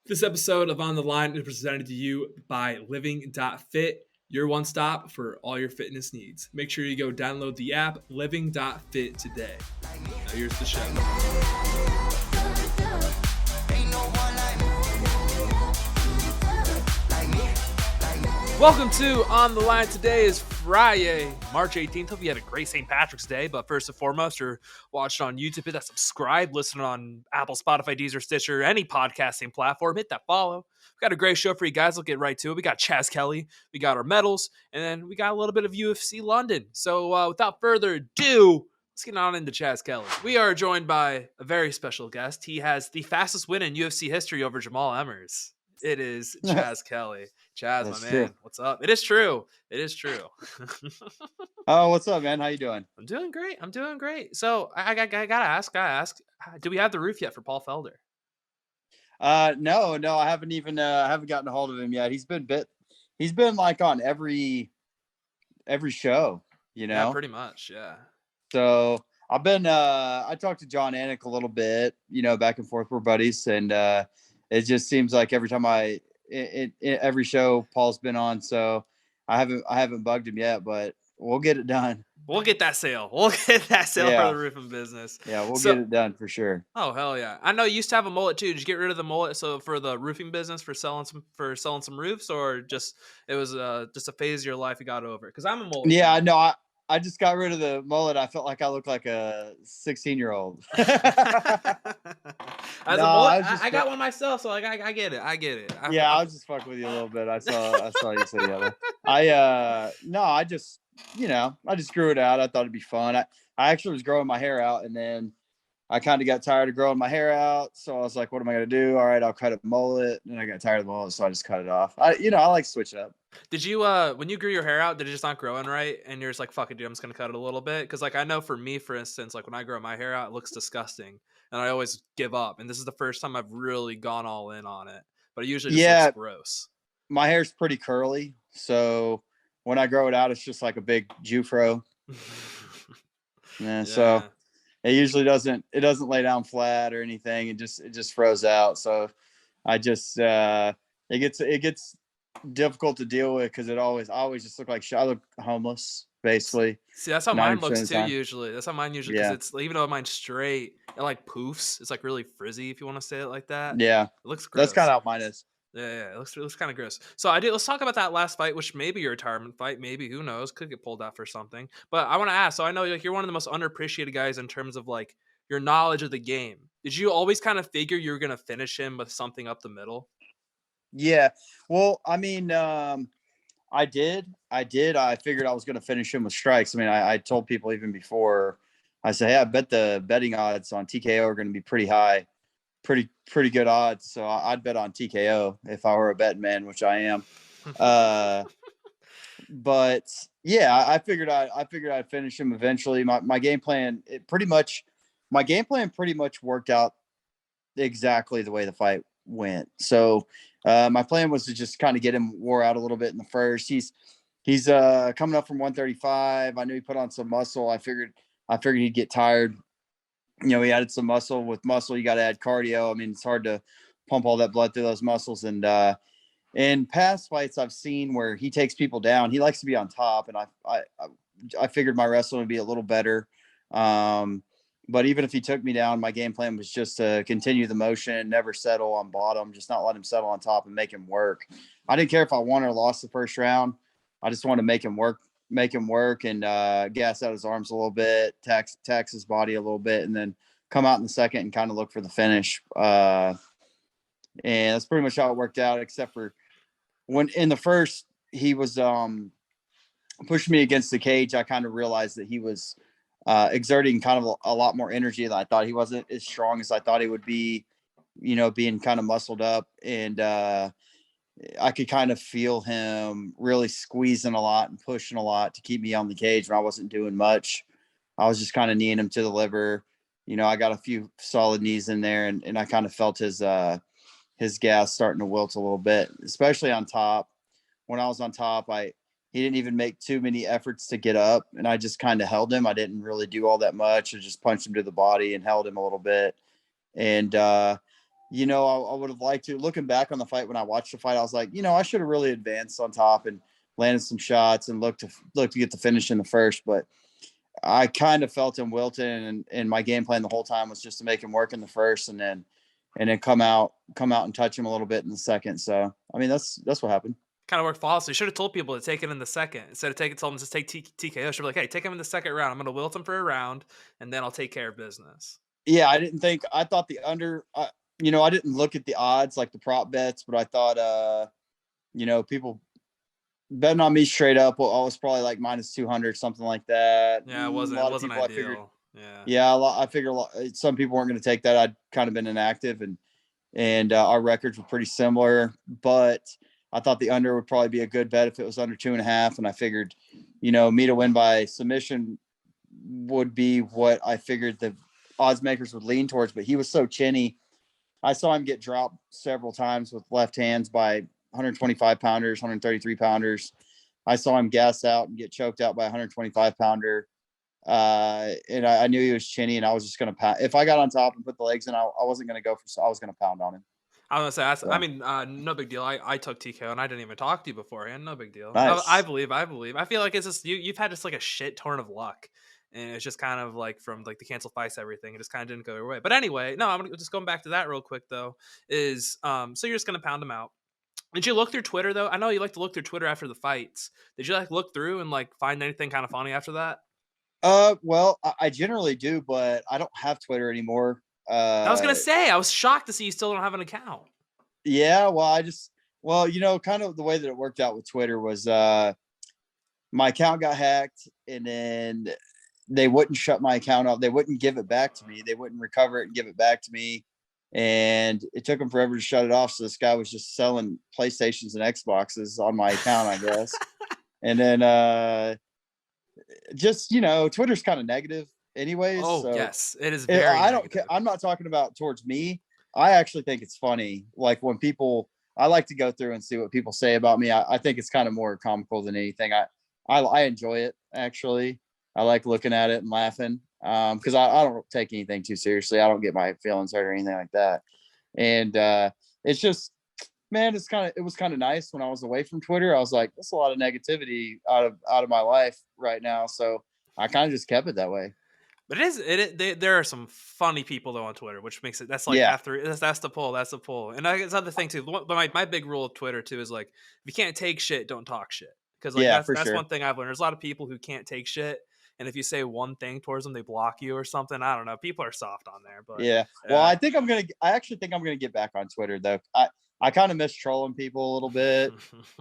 This episode of On the Line is presented to you by Living.fit, your one stop for all your fitness needs. Make sure you go download the app Living.fit today. Now here's the show. Welcome to On the Line. Today is Friday, March 18th. Hope you had a great St. Patrick's Day. But first and foremost, you're watching on YouTube. Hit that subscribe. Listen on Apple, Spotify, Deezer, Stitcher, any podcasting platform. Hit that follow. We got a great show for you guys. We'll get right to it. We got Skelly. We got our medals. And then we got a little bit of UFC London. So without further ado, let's get on into Skelly. We are joined by a very special guest. He has the fastest win in UFC history over Jamal Emmers. It is Skelly. Chaz, my man, true. what's up? It is true. It is true. Oh, what's up, man? How you doing? I'm doing great. So I gotta ask. Do we have the roof yet for Paul Felder? No, I haven't gotten a hold of him yet. He's been like on every show, you know. Yeah, pretty much, yeah. So I talked to John Anik a little bit, back and forth. We're buddies, and it just seems like every time every show Paul's been on, so I haven't bugged him yet, but we'll get it done. We'll get that sale. For the roofing business. Yeah, we'll get it done for sure. Oh hell yeah! I know you used to have a mullet too. Did you get rid of the mullet so for the roofing business for selling some roofs, or just it was just a phase of your life you got over? Because I'm a mullet. Yeah, no, I just got rid of the mullet. I felt like I looked like a 16-year-old. I got one myself, so like I get it. I was just fucking with you a little bit. I saw you say that. I just grew it out. I thought it'd be fun. I actually was growing my hair out, and then I kind of got tired of growing my hair out. So I was like, what am I going to do? All right, I'll cut a mullet. And I got tired of the mullet, so I just cut it off. I like to switch it up. Did you, when you grew your hair out, did it just not growing right? And you're just like, fuck it, dude, I'm just going to cut it a little bit? Because, like, I know for me, for instance, like, when I grow my hair out, it looks disgusting. And I always give up. And this is the first time I've really gone all in on it. But it usually just looks gross. My hair's pretty curly. So when I grow it out, it's just like a big Jufro. So it usually doesn't lay down flat or anything. It just froze out. So I just, it gets difficult to deal with because I always just look like I look homeless, basically. See, that's how mine looks too. Usually, that's how mine usually. Because it's even though mine's straight, it like poofs. It's like really frizzy, if you want to say it like that. Yeah, it looks gross. That's kind of how mine is. Yeah, it looks kind of gross. So let's talk about that last fight, which may be your retirement fight. Maybe, who knows? Could get pulled out for something. But I want to ask. So I know you're one of the most underappreciated guys in terms of like your knowledge of the game. Did you always kind of figure you were going to finish him with something up the middle? Yeah. Well, I mean, I did. I figured I was going to finish him with strikes. I mean, I told people even before, I said, hey, I bet the betting odds on TKO are going to be pretty high, pretty good odds. So I'd bet on TKO if I were a betting man, which I am. But yeah, I figured I'd finish him eventually. My game plan, pretty much worked out exactly the way the fight went. So my plan was to just kind of get him wore out a little bit in the first. He's coming up from 135. I knew he put on some muscle. I figured he'd get tired. He added some muscle. With muscle, you got to add cardio. I mean, it's hard to pump all that blood through those muscles. And in past fights I've seen where he takes people down, he likes to be on top. And I figured my wrestling would be a little better. But even if he took me down, my game plan was just to continue the motion, never settle on bottom, just not let him settle on top and make him work. I didn't care if I won or lost the first round. I just wanted to make him work and gas out his arms a little bit, tax his body a little bit, and then come out in the second and kind of look for the finish. And that's pretty much how it worked out, except for when in the first he was pushing me against the cage. I kind of realized that he was exerting kind of a lot more energy than I thought. He wasn't as strong as I thought he would be, being kind of muscled up. And I could kind of feel him really squeezing a lot and pushing a lot to keep me on the cage when I wasn't doing much. I was just kind of kneeing him to the liver. I got a few solid knees in there, and I kind of felt his gas starting to wilt a little bit, especially on top. When I was on top, he didn't even make too many efforts to get up, and I just kind of held him. I didn't really do all that much. I just punched him to the body and held him a little bit. And I would have liked to. Looking back on the fight, when I watched the fight, I was like, I should have really advanced on top and landed some shots and looked to get the finish in the first. But I kind of felt him wilting, and my game plan the whole time was just to make him work in the first, and then come out and touch him a little bit in the second. So I mean, that's what happened. Kind of worked flawlessly. You should have told people to take it in the second instead of told them to take TKO. Should be like, hey, take him in the second round. I'm going to wilt him for a round, and then I'll take care of business. Yeah, I thought the under. I didn't look at the odds like the prop bets, but I thought people betting on me straight up. Well, I was probably like -200, something like that. Yeah, it wasn't. A lot It of wasn't people, ideal. I figured. Yeah. Yeah, I figured some people weren't going to take that. I'd kind of been inactive, and our records were pretty similar. But I thought the under would probably be a good bet if it was under 2.5. And I figured, me to win by submission would be what I figured the odds makers would lean towards. But he was so chinny. I saw him get dropped several times with left hands by 125 pounders, 133 pounders. I saw him gas out and get choked out by a 125 pounder. And I knew he was chinny, and I was just going to pound. If I got on top and put the legs in, I wasn't going to go for. I was going to pound on him. I was gonna say, I mean, no big deal. I took TKO and I didn't even talk to you beforehand. No big deal. Nice. I believe. I feel like it's just you've had just like a shit ton of luck, and it's just kind of like from like the cancel fights, everything. It just kind of didn't go your way. But anyway, no, I'm gonna just going back to that real quick though. Is so you're just gonna pound him out. Did you look through Twitter though? I know you like to look through Twitter after the fights. Did you like look through and like find anything kind of funny after that? Well, I generally do, but I don't have Twitter anymore. I was gonna say I was shocked to see you still don't have an account. Yeah, well, kind of the way that it worked out with Twitter was my account got hacked, and then they wouldn't shut my account off. They wouldn't give it back to me. They wouldn't recover it and give it back to me. And it took them forever to shut it off. So this guy was just selling PlayStations and Xboxes on my account, I guess. And then Twitter's kind of negative anyways. Oh, so yes. It is very I don't negative. care. I'm not talking about towards me. I actually think it's funny. Like when I like to go through and see what people say about me. I think it's kind of more comical than anything. I enjoy it, actually. I like looking at it and laughing because I don't take anything too seriously. I don't get my feelings hurt or anything like that. And it's just, man, it was kind of nice when I was away from Twitter. I was like, there's a lot of negativity out of my life right now. So I kind of just kept it that way. But there are some funny people though on Twitter, which makes it that's the pull, and that's the other thing too. But my big rule of Twitter too is like if you can't take shit, don't talk shit, because like that's sure. one thing I've learned. There's a lot of people who can't take shit, and if you say one thing towards them, they block you or something. I don't know. People are soft on there, but yeah. Well, I actually think I'm gonna get back on Twitter though. I kind of miss trolling people a little bit,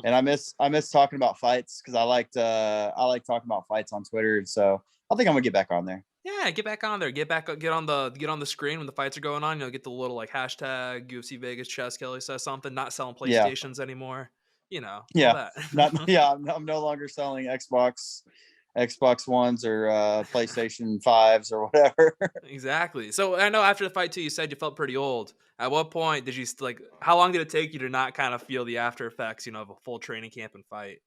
and I miss talking about fights because I like talking about fights on Twitter, and so I think I'm gonna get back on there. Yeah, get back on there. Get on the screen when the fights are going on. Get the little like hashtag UFC Vegas Chess Kelly says something. Not selling PlayStations anymore. Yeah. All that. I'm no longer selling Xbox Ones or PlayStation 5s or whatever. Exactly. So I know after the fight too, you said you felt pretty old. At what point did you how long did it take you to not kind of feel the after effects, of a full training camp and fight?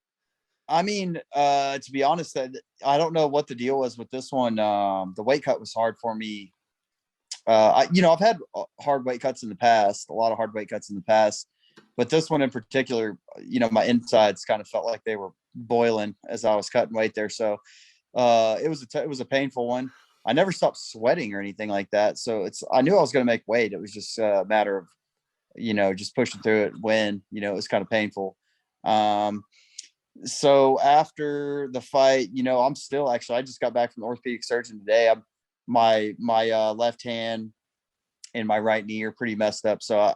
I mean, to be honest, I don't know what the deal was with this one. The weight cut was hard for me. I've had hard weight cuts in the past, a lot of hard weight cuts in the past, but this one in particular, my insides kind of felt like they were boiling as I was cutting weight there. So it was a painful one. I never stopped sweating or anything like that. So I knew I was going to make weight. It was just a matter of, just pushing through it when, it was kind of painful. So after the fight, I'm still I just got back from the orthopedic surgeon today. My left hand and my right knee are pretty messed up. So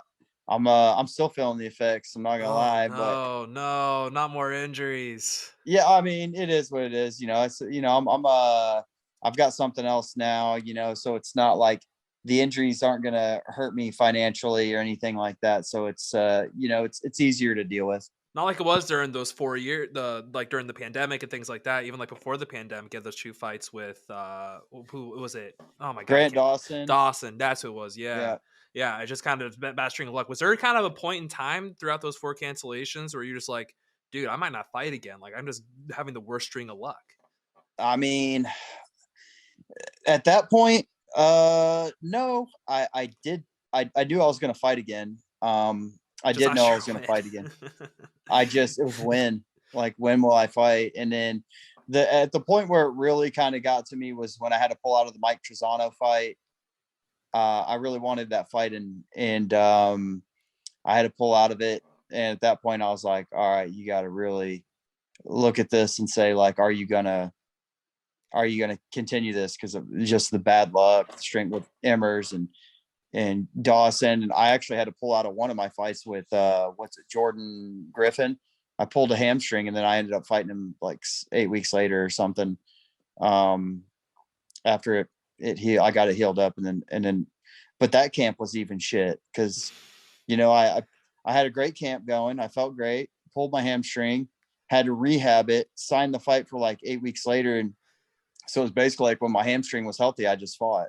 I'm still feeling the effects. I'm not gonna lie, but no, not more injuries. Yeah, I mean, it is what it is. It's I've got something else now. So it's not like the injuries aren't gonna hurt me financially or anything like that. So it's it's easier to deal with. Not like it was during those 4 years, during the pandemic and things like that. Even like before the pandemic, you had those 2 fights with who was it? Oh my god, Grant Dawson. Dawson, that's who it was. Yeah. I just kind of bad string of luck. Was there kind of a point in time throughout those 4 cancellations where you're just like, dude, I might not fight again? Like I'm just having the worst string of luck. I mean, at that point, no, I did I knew I was going to fight again. I Just did not know I sure was going to when. fight again. It was when will I fight? And then at the point where it really kind of got to me was when I had to pull out of the Mike Trizano fight. I really wanted that fight, and I had to pull out of it. And at that point, I was like, all right, you got to really look at this and say, like, are you gonna continue this because of just the bad luck, the strength with Emmers and Dawson. And I actually had to pull out of one of my fights with Jordan Griffin. I pulled a hamstring, and then I ended up fighting him like 8 weeks later or something. After I got it healed up, and then, but that camp was even shit because, I had a great camp going. I felt great. Pulled my hamstring, had to rehab it. Signed the fight for like 8 weeks later, and so it was basically like when my hamstring was healthy, I just fought.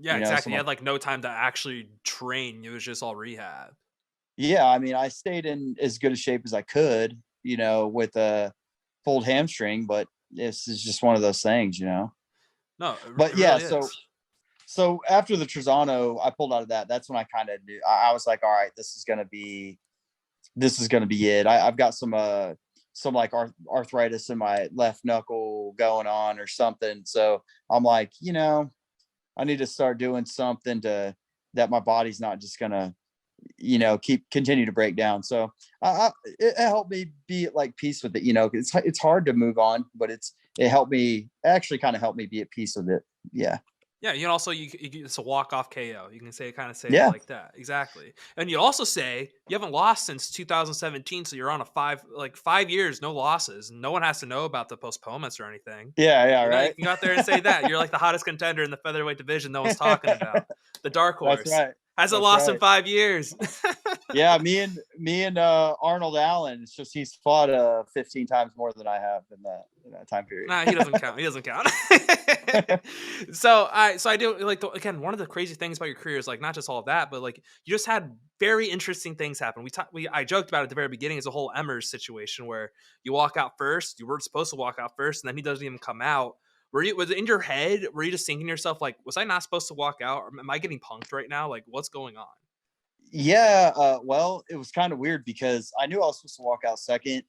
Yeah, So exactly. You had like no time to actually train. It was just all rehab. yeah, I mean, I stayed in as good a shape as I could, with a pulled hamstring, but this is just one of those things. No, But it yeah, really so is. so after the Trezano, I pulled out of that. That's when I kind of knew. I was like, all right, this is gonna be it. I've got some like arthritis in my left knuckle going on or something. So I'm like, I need to start doing something that my body's not just gonna, continue to break down. So it helped me be at like peace with it. It's hard to move on, but it helped me actually kind of helped me be at peace with it. Yeah. Yeah, you can also it's a walk off KO. You can say it Yeah. like that exactly, and you also say you haven't lost since 2017, so you're on a 5 years no losses. No one has to know about the postponements or anything. Yeah. Yeah. You Right. can go out there and say that you're like the hottest contender in the featherweight division. No one's talking about the dark That's horse right. hasn't That's lost in right. 5 years. Yeah, me and Arnold Allen. It's just he's fought 15 times more than I have in that time period. Nah, he doesn't count. He doesn't count. So I do like again. One of the crazy things about your career is like not just all of that, but like you just had very interesting things happen. I joked about it at the very beginning. It's a whole Emmers situation where you walk out first. You weren't supposed to walk out first, and then he doesn't even come out. Was it in your head? Were you just thinking to yourself like, was I not supposed to walk out? Or am I getting punked right now? Like, what's going on? Yeah, well, it was kind of weird because I knew I was supposed to walk out second.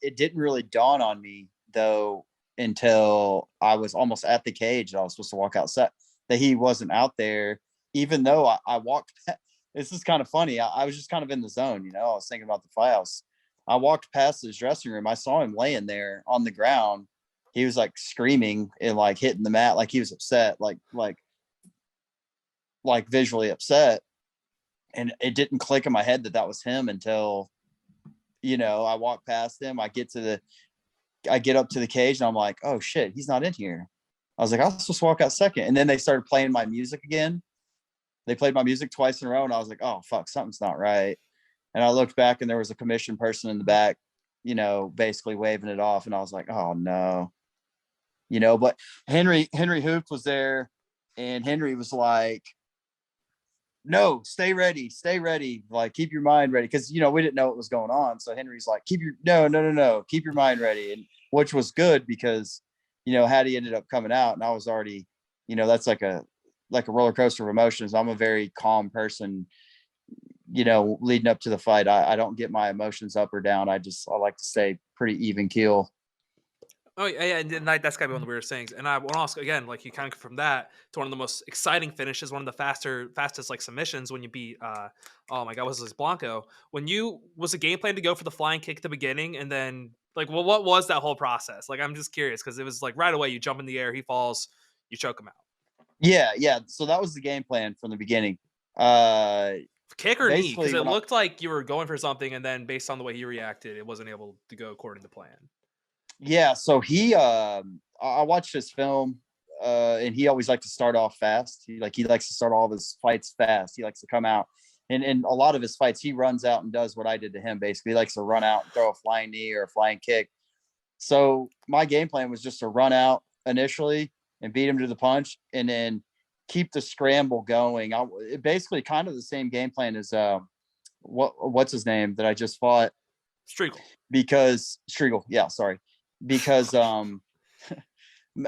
It didn't really dawn on me though until I was almost at the cage and I was supposed to walk out that he wasn't out there, even though I walked. This is kind of funny. I was just kind of in the zone, I was thinking about the files. I walked past his dressing room. I saw him laying there on the ground. He was like screaming and like hitting the mat, like he was upset, like visually upset. And it didn't click in my head that was him until, I walk past him. I get up to the cage and I'm like, oh shit, he's not in here. I was like, I was supposed to walk out second. And then they started playing my music again. They played my music twice in a row. And I was like, oh fuck, something's not right. And I looked back and there was a commission person in the back, basically waving it off. And I was like, oh no, but Henry Hooft was there and Henry was like, no, stay ready, like keep your mind ready, because we didn't know what was going on. So Henry's like, no, keep your mind ready, and which was good because Hattie ended up coming out and I was already, that's like a roller coaster of emotions. I'm a very calm person, leading up to the fight. I don't get my emotions up or down. I like to stay pretty even keel. Oh yeah, and that's gotta be one of the weirdest things. And I want to ask again, like you kind of from that to one of the most exciting finishes, one of the fastest like submissions when you beat oh my god, was this Blanco? Was the game plan to go for the flying kick at the beginning, and then like, well, what was that whole process? Like, I'm just curious because it was like right away you jump in the air, he falls, you choke him out. Yeah, so that was the game plan from the beginning. uh Kick or knee? Because Basically, it when I looked like you were going for something, and then based on the way he reacted, it wasn't able to go according to plan. Yeah, so I watched his film, and he always liked to start off fast. He likes to start all of his fights fast. He likes to come out, and a lot of his fights he runs out and does what I did to him. Basically, he likes to run out and throw a flying knee or a flying kick. So my game plan was just to run out initially and beat him to the punch, and then keep the scramble going. Basically kind of the same game plan as what's his name that I just fought, Striegel. because Striegel. Yeah, sorry. Because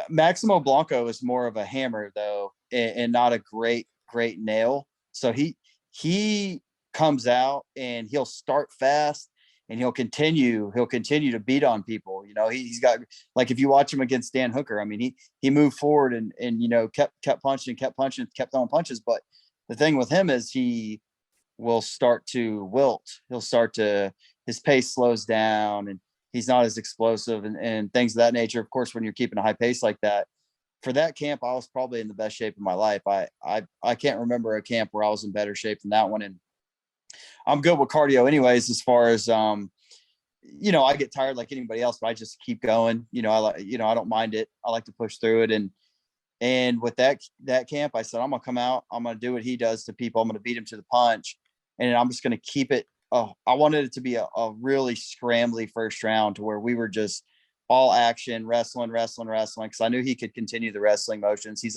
Maximo Blanco is more of a hammer though, and not a great nail. So he comes out and he'll start fast and he'll continue to beat on people. You know, he's got, like, if you watch him against Dan Hooker, I mean, he moved forward and you know, kept punching, kept throwing punches. But the thing with him is he will start to wilt. His pace slows down and he's not as explosive and things of that nature. Of course, when you're keeping a high pace like that, for that camp, I was probably in the best shape of my life. I can't remember a camp where I was in better shape than that one. And I'm good with cardio anyways, as far as, you know, I get tired like anybody else, but I just keep going. You know, I don't mind it. I like to push through it. And with that camp, I said, I'm going to come out. I'm going to do what he does to people. I'm going to beat him to the punch. And I'm just going to keep it. Oh, I wanted it to be a really scrambly first round to where we were just all action, wrestling. Cause I knew he could continue the wrestling motions. He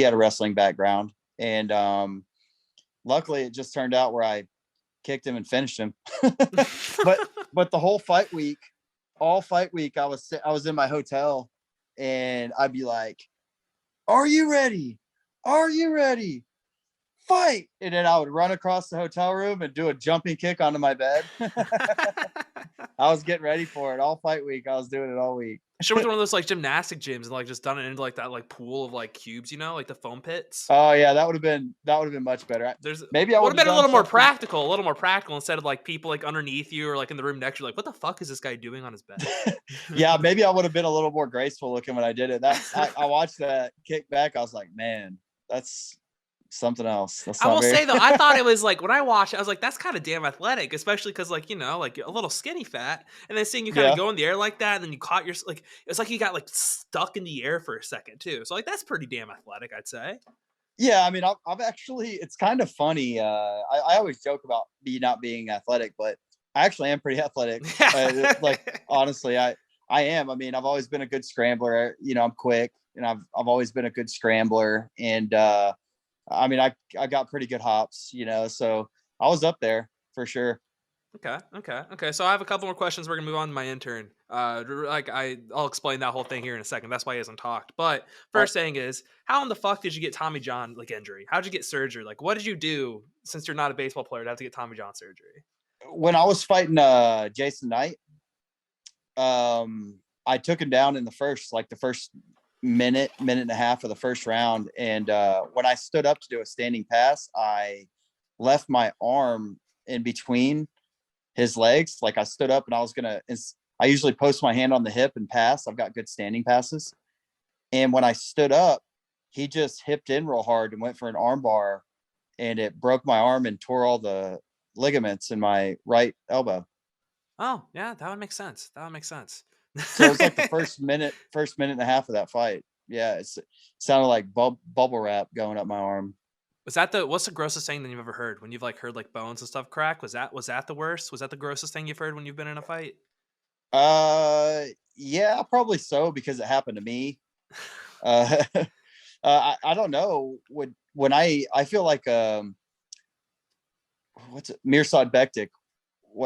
had a wrestling background. And, luckily it just turned out where I kicked him and finished him. but the whole fight week, I was in my hotel and I'd be like, are you ready? Fight. And then I would run across the hotel room and do a jumping kick onto my bed. I was getting ready for it all fight week. I was doing it all week. I should have one of those like gymnastic gyms and like just done it into like that like pool of like cubes, you know, like the foam pits. Oh yeah, that would have been much better. Maybe I would have been a little more practical instead of like people like underneath you or like in the room next to you, like, what the fuck is this guy doing on his bed? Yeah, maybe I would have been a little more graceful looking when I did it. I watched that kick back. I was like, man, that's something else. I will say though, I thought it was like, when I watched it, I was like, that's kind of damn athletic, especially because like, you know, like a little skinny fat, and then seeing you kind of go in the air like that, and then you caught your, like, it's like you got like stuck in the air for a second too. So like that's pretty damn athletic, I'd say. Yeah, I mean, I've actually, it's kind of funny. I always joke about me not being athletic, but I actually am pretty athletic. Like honestly, I am. I mean, I've always been a good scrambler. You know, I'm quick, and I've always been a good scrambler, and I mean, I got pretty good hops, you know, so I was up there for sure. Okay. So I have a couple more questions. We're gonna move on to my intern. I'll explain that whole thing here in a second. That's why he hasn't talked. But first thing is, how in the fuck did you get Tommy John like injury? How'd you get surgery? Like, what did you do since you're not a baseball player to have to get Tommy John surgery? When I was fighting Jason Knight, I took him down in the first minute and a half of the first round. And when I stood up to do a standing pass, I left my arm in between his legs. Like I stood up and I usually post my hand on the hip and pass. I've got good standing passes. And when I stood up, he just hipped in real hard and went for an arm bar, and it broke my arm and tore all the ligaments in my right elbow. Oh yeah, that would make sense. So it was like the first minute and a half of that fight. Yeah, it sounded like bubble wrap going up my arm. What's the grossest thing that you've ever heard when you've like heard like bones and stuff crack? Was that the worst? Was that the grossest thing you've heard when you've been in a fight? Yeah, probably so, because it happened to me. I don't know. When I feel like what's it, Mirsad Bektik.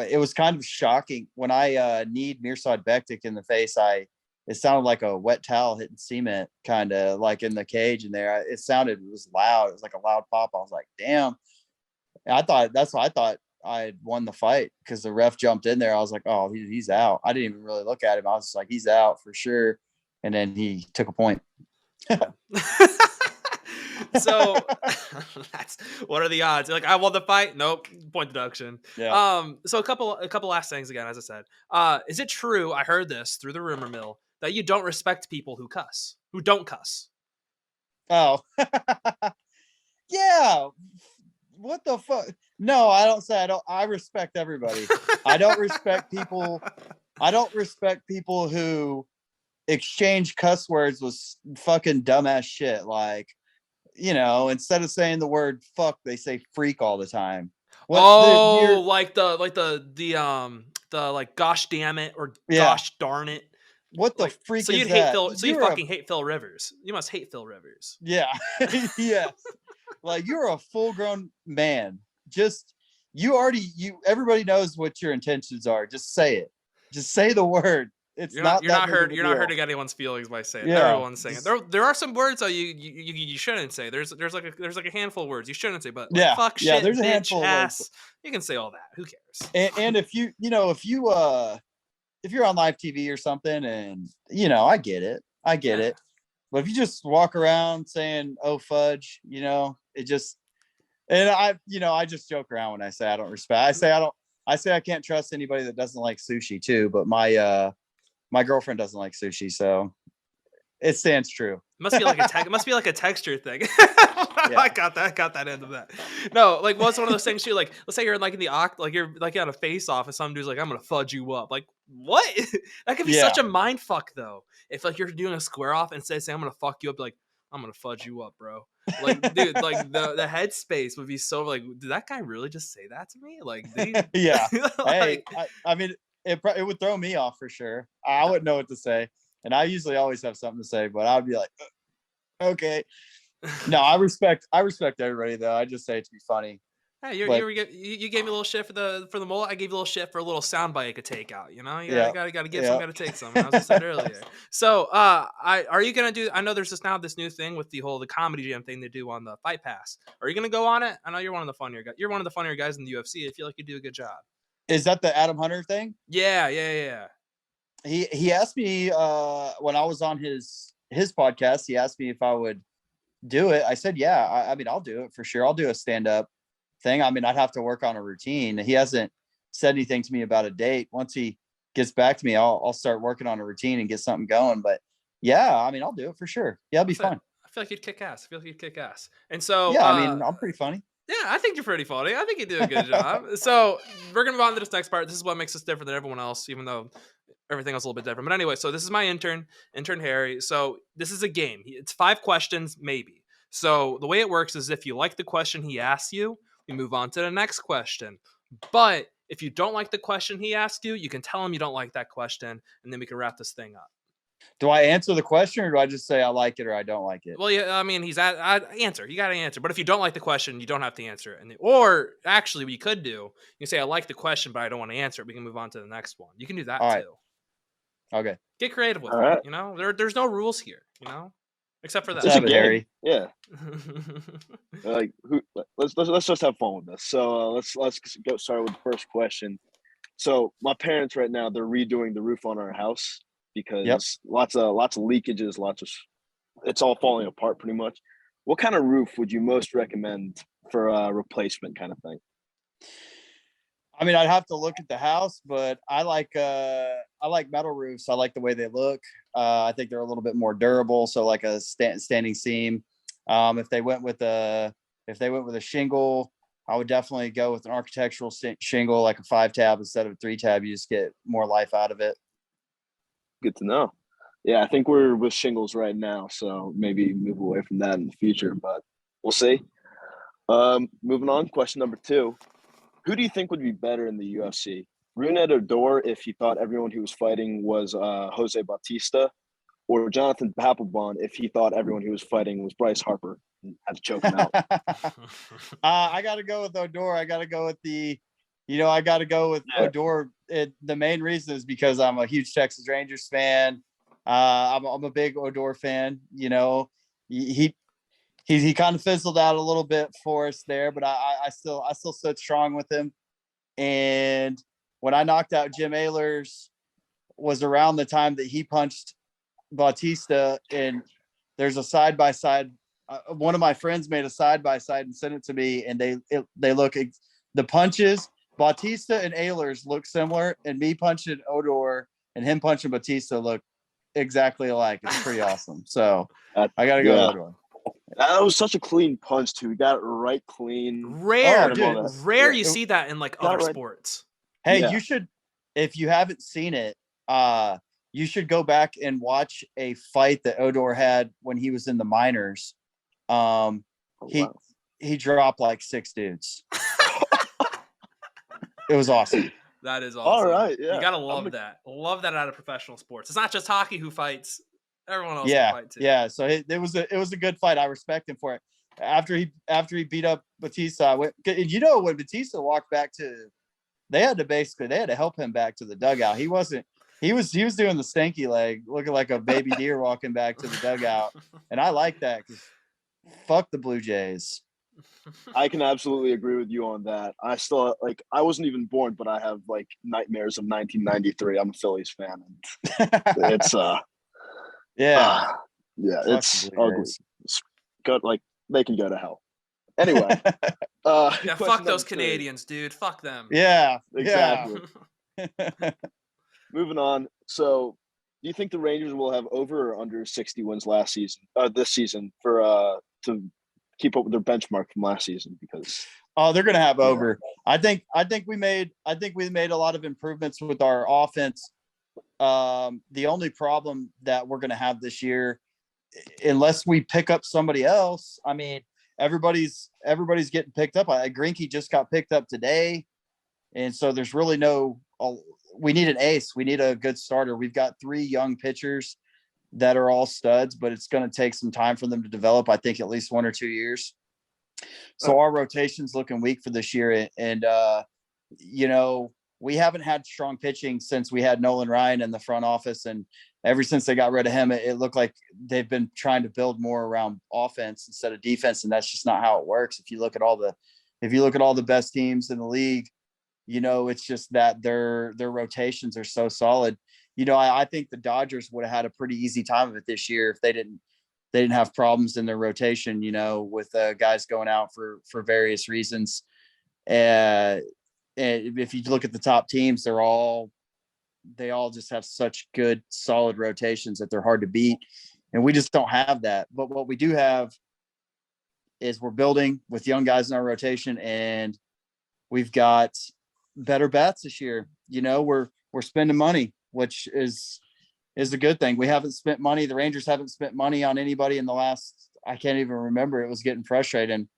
It was kind of shocking when I kneed Mirsad Bektik in the face. It sounded like a wet towel hitting cement, kind of like in the cage in there. It was loud. It was like a loud pop. I was like, damn. And that's why I thought I had won the fight, because the ref jumped in there. I was like, oh, he's out. I didn't even really look at him. I was just like, he's out for sure. And then he took a point. So what are the odds? You're like, I won the fight. Nope. Point deduction. Yeah. So a couple last things again, as I said. Is it true? I heard this through the rumor mill that you don't respect people who don't cuss. Oh, yeah. What the fuck? No, I don't say I don't. I respect everybody. I don't respect people. I don't respect people who exchange cuss words with fucking dumbass shit. Like, you know, instead of saying the word fuck, they say freak all the time. Like gosh damn it, or gosh darn it. What the freak is that? You fucking hate Phil Rivers. You must hate Phil Rivers. Yeah. Yes. Like, you're a full-grown man. Everybody knows what your intentions are. Just say it. Just say the word. it's You're not that you're not hurting anyone's feelings by saying it. Yeah, Everyone's saying it. There are some words though you shouldn't say. There's like a handful of words you shouldn't say, but like yeah, fuck, yeah. shit, There's a bitch, handful of words, ass. You can say all that. Who cares? and if if you're on live TV or something, and I get it. But if you just walk around saying "oh fudge," it just and I just joke around when I say I don't respect. I say I can't trust anybody that doesn't like sushi too. But my girlfriend doesn't like sushi, so it stands true. It must be like a texture thing. Yeah. I got that end of that. No, like what's one of those things too? Like, let's say you're like in the like you're like at a face off, and some dude's like, "I'm gonna fudge you up." Like, what? That could be Yeah. such a mind fuck though. If like you're doing a square off and say, "I'm gonna fuck you up," like, "I'm gonna fudge you up, bro." Like, dude, like the headspace would be so like, did that guy really just say that to me? Like, did he? Yeah. Hey, Like, I mean, it would throw me off for sure. I wouldn't know what to say, and I usually always have something to say, but I'd be like, okay. No, I respect everybody though. I just say it to be funny. hey, But you gave me a little shit for the mullet. I gave you a little shit for a little soundbite you could take out. You know, yeah, gotta give some, yeah. gotta take some. As I said earlier. So, are you gonna do? I know there's this new thing with the comedy jam thing they do on the Fight Pass. Are you gonna go on it? I know you're one of the funnier guys. You're one of the funnier guys in the UFC. I feel like you do a good job. Is that the Adam Hunter thing? Yeah. He asked me when I was on his podcast. He asked me if I would do it. I said, yeah. I mean, I'll do it for sure. I'll do a stand up thing. I mean, I'd have to work on a routine. He hasn't said anything to me about a date. Once he gets back to me, I'll start working on a routine and get something going. But yeah, I mean, I'll do it for sure. Yeah, it'll be fun. I feel like you'd kick ass. And so, yeah, I mean, I'm pretty funny. Yeah, I think you're pretty funny. I think you do a good job. So we're gonna move on to this next part. This is what makes us different than everyone else, even though everything else is a little bit different. But anyway, so this is my intern Harry. So this is a game. It's 5 questions, maybe. So the way it works is if you like the question he asks you, we move on to the next question. But if you don't like the question he asks you, you can tell him you don't like that question, and then we can wrap this thing up. Do I answer the question or do I just say I like it or I don't like it? Well, yeah, I mean, answer. You got to answer. But if you don't like the question, you don't have to answer it. Or actually, what you could do, you can say, I like the question, but I don't want to answer it. We can move on to the next one. You can do that All right. too. Okay. Get creative with it. Right. You know, there's no rules here. You know, except for that. It's a Have it, game. Harry. Yeah. Like, let's just have fun with this. So let's go start with the first question. So my parents right now, they're redoing the roof on our house because lots of leakages, it's all falling apart pretty much. What kind of roof would you most recommend for a replacement kind of thing? I mean, I'd have to look at the house, but I like metal roofs. I like the way they look. I think they're a little bit more durable. So like a standing seam. If they went with a shingle, I would definitely go with an architectural shingle, like a 5-tab instead of a 3-tab. You just get more life out of it. Good to know. Yeah, I think we're with shingles right now, so maybe move away from that in the future, but we'll see. Moving on, question number 2. Who do you think would be better in the UFC? Brunette Odor, if he thought everyone he was fighting was Jose Bautista, or Jonathan Papelbon, if he thought everyone he was fighting was Bryce Harper and had to choke him out? I got to go with Odor. I got to go with Odor. The main reason is because I'm a huge Texas Rangers fan. I'm a big Odor fan. You know, he kind of fizzled out a little bit for us there, but I still stood strong with him. And when I knocked out Jim Ehlers was around the time that he punched Bautista, and there's a side-by-side. One of my friends made a side-by-side and sent it to me, and they look, the punches, Bautista and Ehlers look similar, and me punching Odor and him punching Bautista look exactly alike. It's pretty awesome. So I got to go with Odor. That was such a clean punch too. He got it right clean. Rare, Oh, dude. Rare you Yeah. see that in like other sports. Hey, you should, if you haven't seen it, you should go back and watch a fight that Odor had when he was in the minors. He dropped like 6 dudes. It was awesome. That is awesome. All right, yeah. You gotta love that. Love that out of professional sports. It's not just hockey who fights. Everyone else can fight too. Yeah. So it was a good fight. I respect him for it. After he beat up Batista, when Batista walked back to, they had to help him back to the dugout. He He was doing the stanky leg, looking like a baby deer walking back to the dugout, and I like that because fuck the Blue Jays. I can absolutely agree with you on that. I still I wasn't even born, but I have like nightmares of 1993. I'm a Phillies fan, and it's Yeah, it's ugly. It's good, like they can go to hell. Anyway, yeah, fuck those Canadians, dude. Fuck them. Yeah, exactly. Moving on. So, do you think the Rangers will have over or under 60 wins this season for to keep up with their benchmark from last season? Because they're going to have over. I think we made a lot of improvements with our offense. The only problem that we're going to have this year, unless we pick up somebody else, I mean, everybody's getting picked up. Greinke just got picked up today, and so there's really no. We need an ace. We need a good starter. We've got 3 young pitchers that are all studs, but it's going to take some time for them to develop. I think at least 1 or 2 years. So our rotation's looking weak for this year. And we haven't had strong pitching since we had Nolan Ryan in the front office. And ever since they got rid of him, it looked like they've been trying to build more around offense instead of defense. And that's just not how it works. If you look at all the best teams in the league, it's just that their rotations are so solid. I think the Dodgers would have had a pretty easy time of it this year if they didn't have problems in their rotation, with guys going out for various reasons. And if you look at the top teams, they all just have such good, solid rotations that they're hard to beat. And we just don't have that. But what we do have is we're building with young guys in our rotation, and we've got better bats this year. We're spending money, which is a good thing. We haven't spent money. The Rangers haven't spent money on anybody in the last, I can't even remember. It was getting frustrating.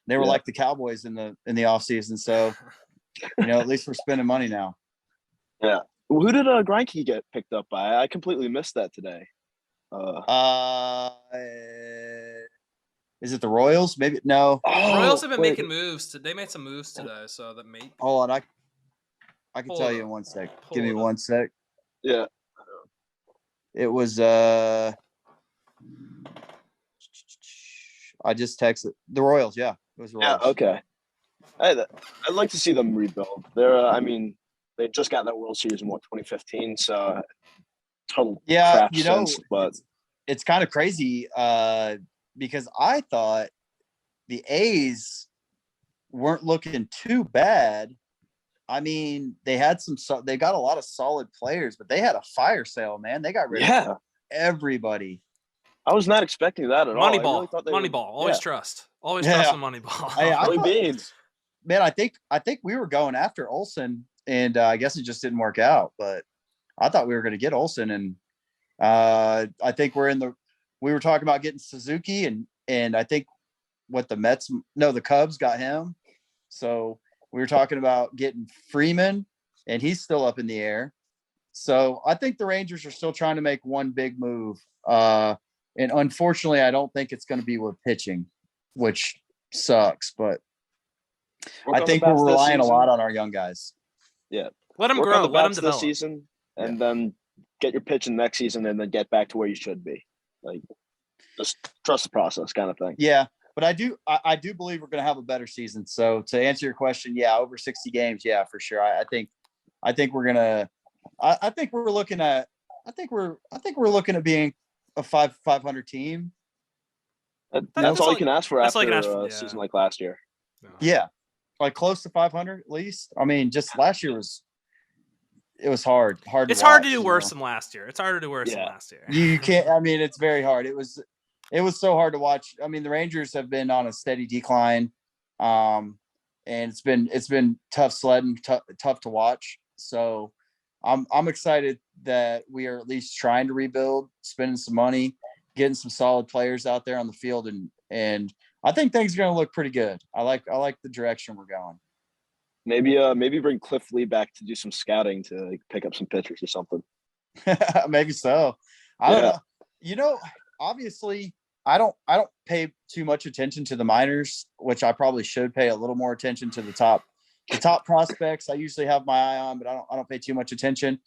They were like the Cowboys in the off season. So, at least we're spending money now. Yeah. Who did Greinke get picked up by? I completely missed that today. Is it the Royals? Maybe no. The Royals have been making moves. They made some moves today, so that may. Hold on, I can tell you in 1 sec. Give me 1 sec. Yeah. It was I just texted the Royals. Yeah, it was Royals. Yeah. Okay. I'd like to see them rebuild. They're they just got that World Series in 2015. So total crap sense, but it's kind of crazy because I thought the A's weren't looking too bad. I mean, they got a lot of solid players, but they had a fire sale, man. They got rid of everybody. I was not expecting that at all. Moneyball. Always trust. Always trust in Moneyball. Man, I think we were going after Olsen, and I guess it just didn't work out. But I thought we were going to get Olsen, and I think we were talking about getting Suzuki, and I think the Cubs got him. So we were talking about getting Freeman, and he's still up in the air. So I think the Rangers are still trying to make one big move. And unfortunately, I don't think it's going to be with pitching, which sucks. But I think we're relying a lot on our young guys. Yeah. Let them grow. Let them develop. This season, and then get your pitching next season, and then get back to where you should be. Just trust the process kind of thing. Yeah. But I do believe we're going to have a better season. So to answer your question, over 60 games. Yeah, for sure. I think we're going to, I think we're looking at being a 500 team. That's all you can ask for after a season like last year. Yeah. Like close to 500 at least. I mean, just last year it was hard. It's hard to do worse than last year. It's harder to do worse than last year. You can't, I mean, it's very hard. It was so hard to watch. I mean, the Rangers have been on a steady decline. And it's been tough sledding, tough to watch. So I'm excited that we are at least trying to rebuild, spending some money, getting some solid players out there on the field. And I think things are going to look pretty good. I like the direction we're going. Maybe bring Cliff Lee back to do some scouting to pick up some pitchers or something. Maybe so. I don't know. Obviously I don't pay too much attention to the minors, which I probably should pay a little more attention to the top prospects. I usually have my eye on, but I don't pay too much attention.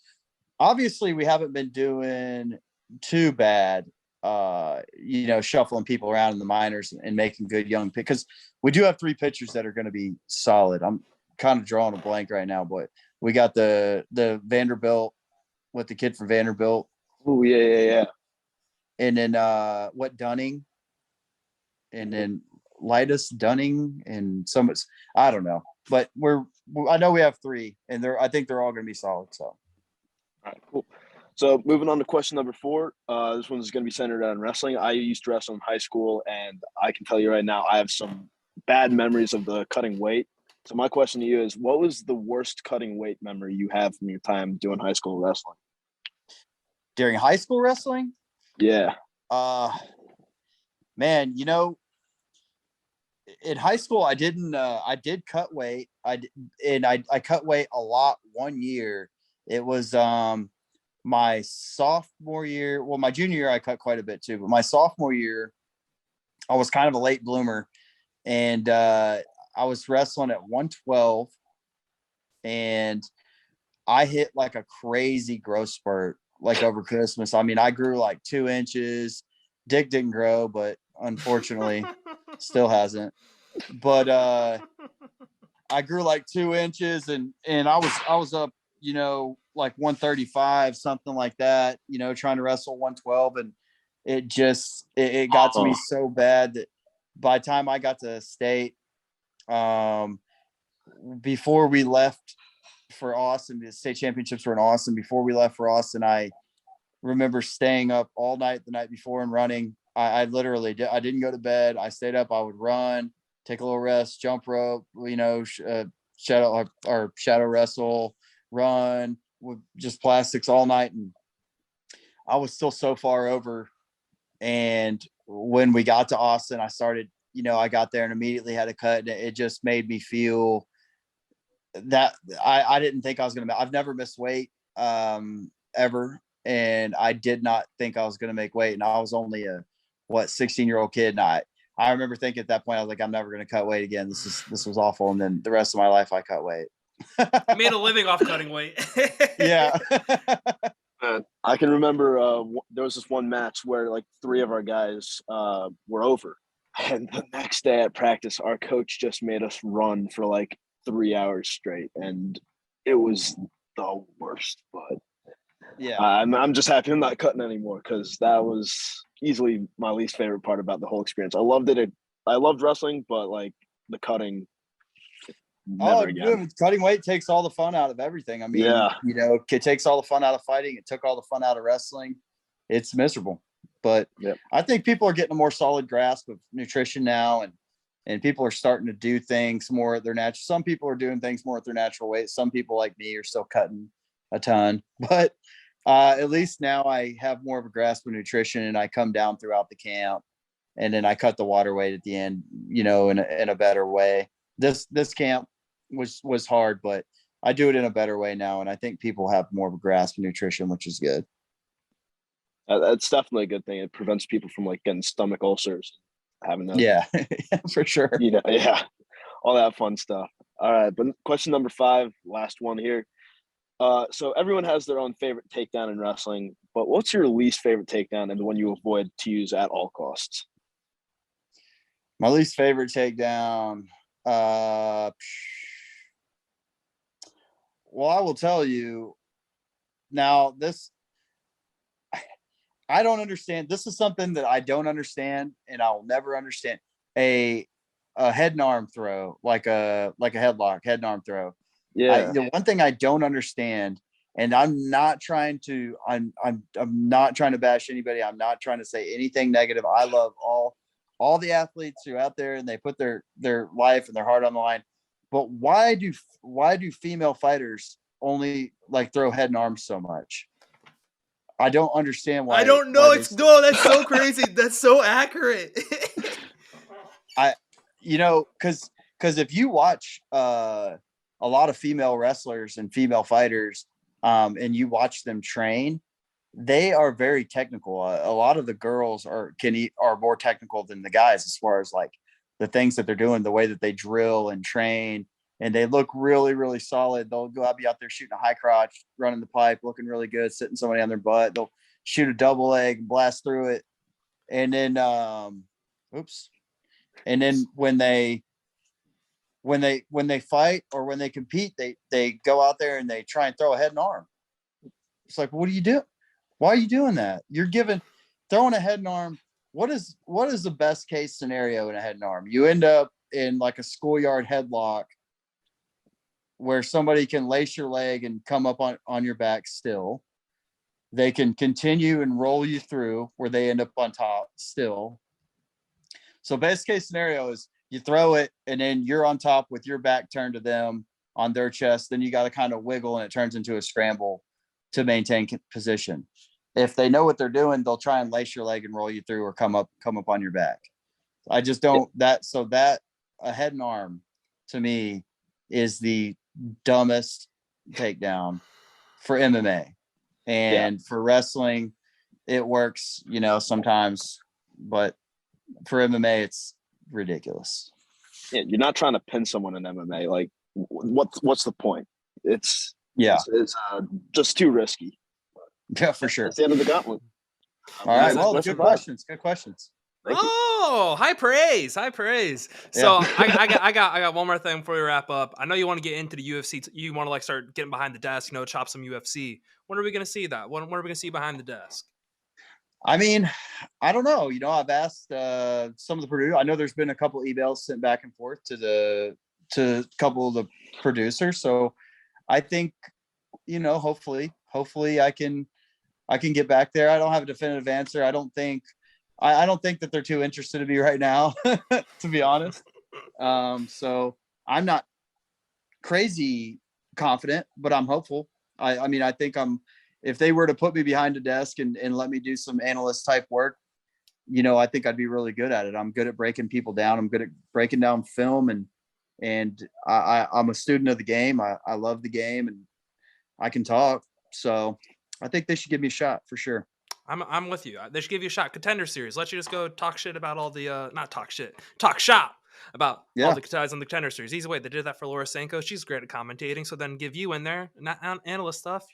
obviously we haven't been doing too bad, shuffling people around in the minors and making good young picks, because we do have 3 pitchers that are going to be solid. I'm kind of drawing a blank right now, but we got the Vanderbilt with the kid from Vanderbilt. Oh yeah. And then Dunning, and then Lightus Dunning, and I don't know, but I know we have 3, and I think they're all going to be solid. So, all right, cool. So moving on to question number 4. This one's going to be centered on wrestling. I used to wrestle in high school, and I can tell you right now, I have some bad memories of the cutting weight. So my question to you is, what was the worst cutting weight memory you have from your time doing high school wrestling? During high school wrestling? Yeah. Man, in high school, I did cut weight. I cut weight a lot one year. It was my sophomore year. Well, my junior year, I cut quite a bit too, but my sophomore year, I was kind of a late bloomer, and I was wrestling at 112, and I hit like a crazy growth spurt, like over Christmas. I mean, I grew like 2 inches. Dick didn't grow, but unfortunately still hasn't. But I grew like 2 inches, and I was up, like 135, something like that, trying to wrestle 112. And it got to me so bad that by the time I got to state, before we left for Austin, the state championships were in Austin. Before we left for Austin, I remember staying up all night the night before and running. I literally did. I didn't go to bed. I stayed up. I would run, take a little rest, jump rope, shadow wrestle, run with just plastics all night. And I was still so far over. And when we got to Austin, I started, I got there and immediately had a cut. And it just made me feel that I didn't think I was going to, I've never missed weight ever. And I did not think I was going to make weight. And I was only a 16-year-old kid. And I remember thinking at that point, I was like, I'm never going to cut weight again. This was awful. And then the rest of my life, I cut weight. You made a living off cutting weight. Yeah. I can remember there was this one match where like 3 of our guys were over. And the next day at practice, our coach just made us run for like 3 hours straight. And it was the worst, but yeah, I'm just happy I'm not cutting anymore, because that was easily my least favorite part about the whole experience. I loved it. I loved wrestling, but like the cutting, never again. Cutting weight takes all the fun out of everything. I mean, it takes all the fun out of fighting. It took all the fun out of wrestling. It's miserable. But I think people are getting a more solid grasp of nutrition now, and people are starting to do things more at their natural. Some people are doing things more at their natural weight. Some people like me are still cutting a ton, but at least now I have more of a grasp of nutrition, and I come down throughout the camp, and then I cut the water weight at the end, in a better way. This camp was hard, but I do it in a better way now. And I think people have more of a grasp of nutrition, which is good. That's definitely a good thing. It prevents people from like getting stomach ulcers, having that. Yeah, for sure. All that fun stuff. All right. But question number 5, last one here. So everyone has their own favorite takedown in wrestling, but what's your least favorite takedown and the one you avoid to use at all costs? My least favorite takedown. Well, I will tell you now, I don't understand. This is something that I don't understand, and I'll never understand. A head and arm throw, like a headlock, head and arm throw. Yeah. The one thing I don't understand, and I'm not trying to bash anybody. I'm not trying to say anything negative. I love all the athletes who are out there, and they put their life and their heart on the line. But why do female fighters only like throw head and arms so much? I don't understand why. I don't know. That's so crazy. That's so accurate. Because if you watch a lot of female wrestlers and female fighters, and you watch them train, they are very technical. A lot of the girls are more technical than the guys, as far as like the things that they're doing, the way that they drill and train. and they look really, really solid. They'll be out there shooting a high crotch, running the pipe, looking really good, sitting somebody on their butt. They'll shoot a double leg, blast through it. And then, And then when they fight or when they compete, they go out there and they try and throw a head and arm. It's like, what do you do? Why are you doing that? You're throwing a head and arm. What is the best case scenario in a head and arm? You end up in like a schoolyard headlock where somebody can lace your leg and come up on your back still. They can continue and roll you through where they end up on top still. So best case scenario is you throw it and then you're on top with your back turned to them on their chest. Then you got to kind of wiggle and it turns into a scramble to maintain position. If they know what they're doing, they'll try and lace your leg and roll you through or come up on your back. I just don't that a head and arm to me is the dumbest takedown for MMA. And for wrestling, it works, sometimes, but for MMA, it's ridiculous. Yeah, you're not trying to pin someone in MMA. Like, what's the point? It's just too risky. Yeah, for sure. That's the end of the gauntlet. All right. Well, good questions. Good questions. High praise. So I got one more thing before we wrap up. I know you want to get into the UFC. You want to start getting behind the desk, chop some UFC. When are we going to see that? When are we going to see behind the desk? I mean, I don't know. I've asked some of the producers. I know there's been a couple emails sent back and forth to a couple of the producers. So I think, hopefully I can get back there. I don't have a definitive answer. I don't think that they're too interested in me right now, to be honest. So I'm not crazy confident, but I'm hopeful. I mean, I think if they were to put me behind a desk and let me do some analyst type work, I think I'd be really good at it. I'm good at breaking people down. I'm good at breaking down film and I'm a student of the game. I love the game and I can talk. So I think they should give me a shot for sure. I'm with you. They should give you a shot. Contender Series. Let you just go talk shit about all the talk shop about all the guys on the Contender Series. Easy way. They did that for Laura Sanko. She's great at commentating. So then give you in there, not analyst stuff.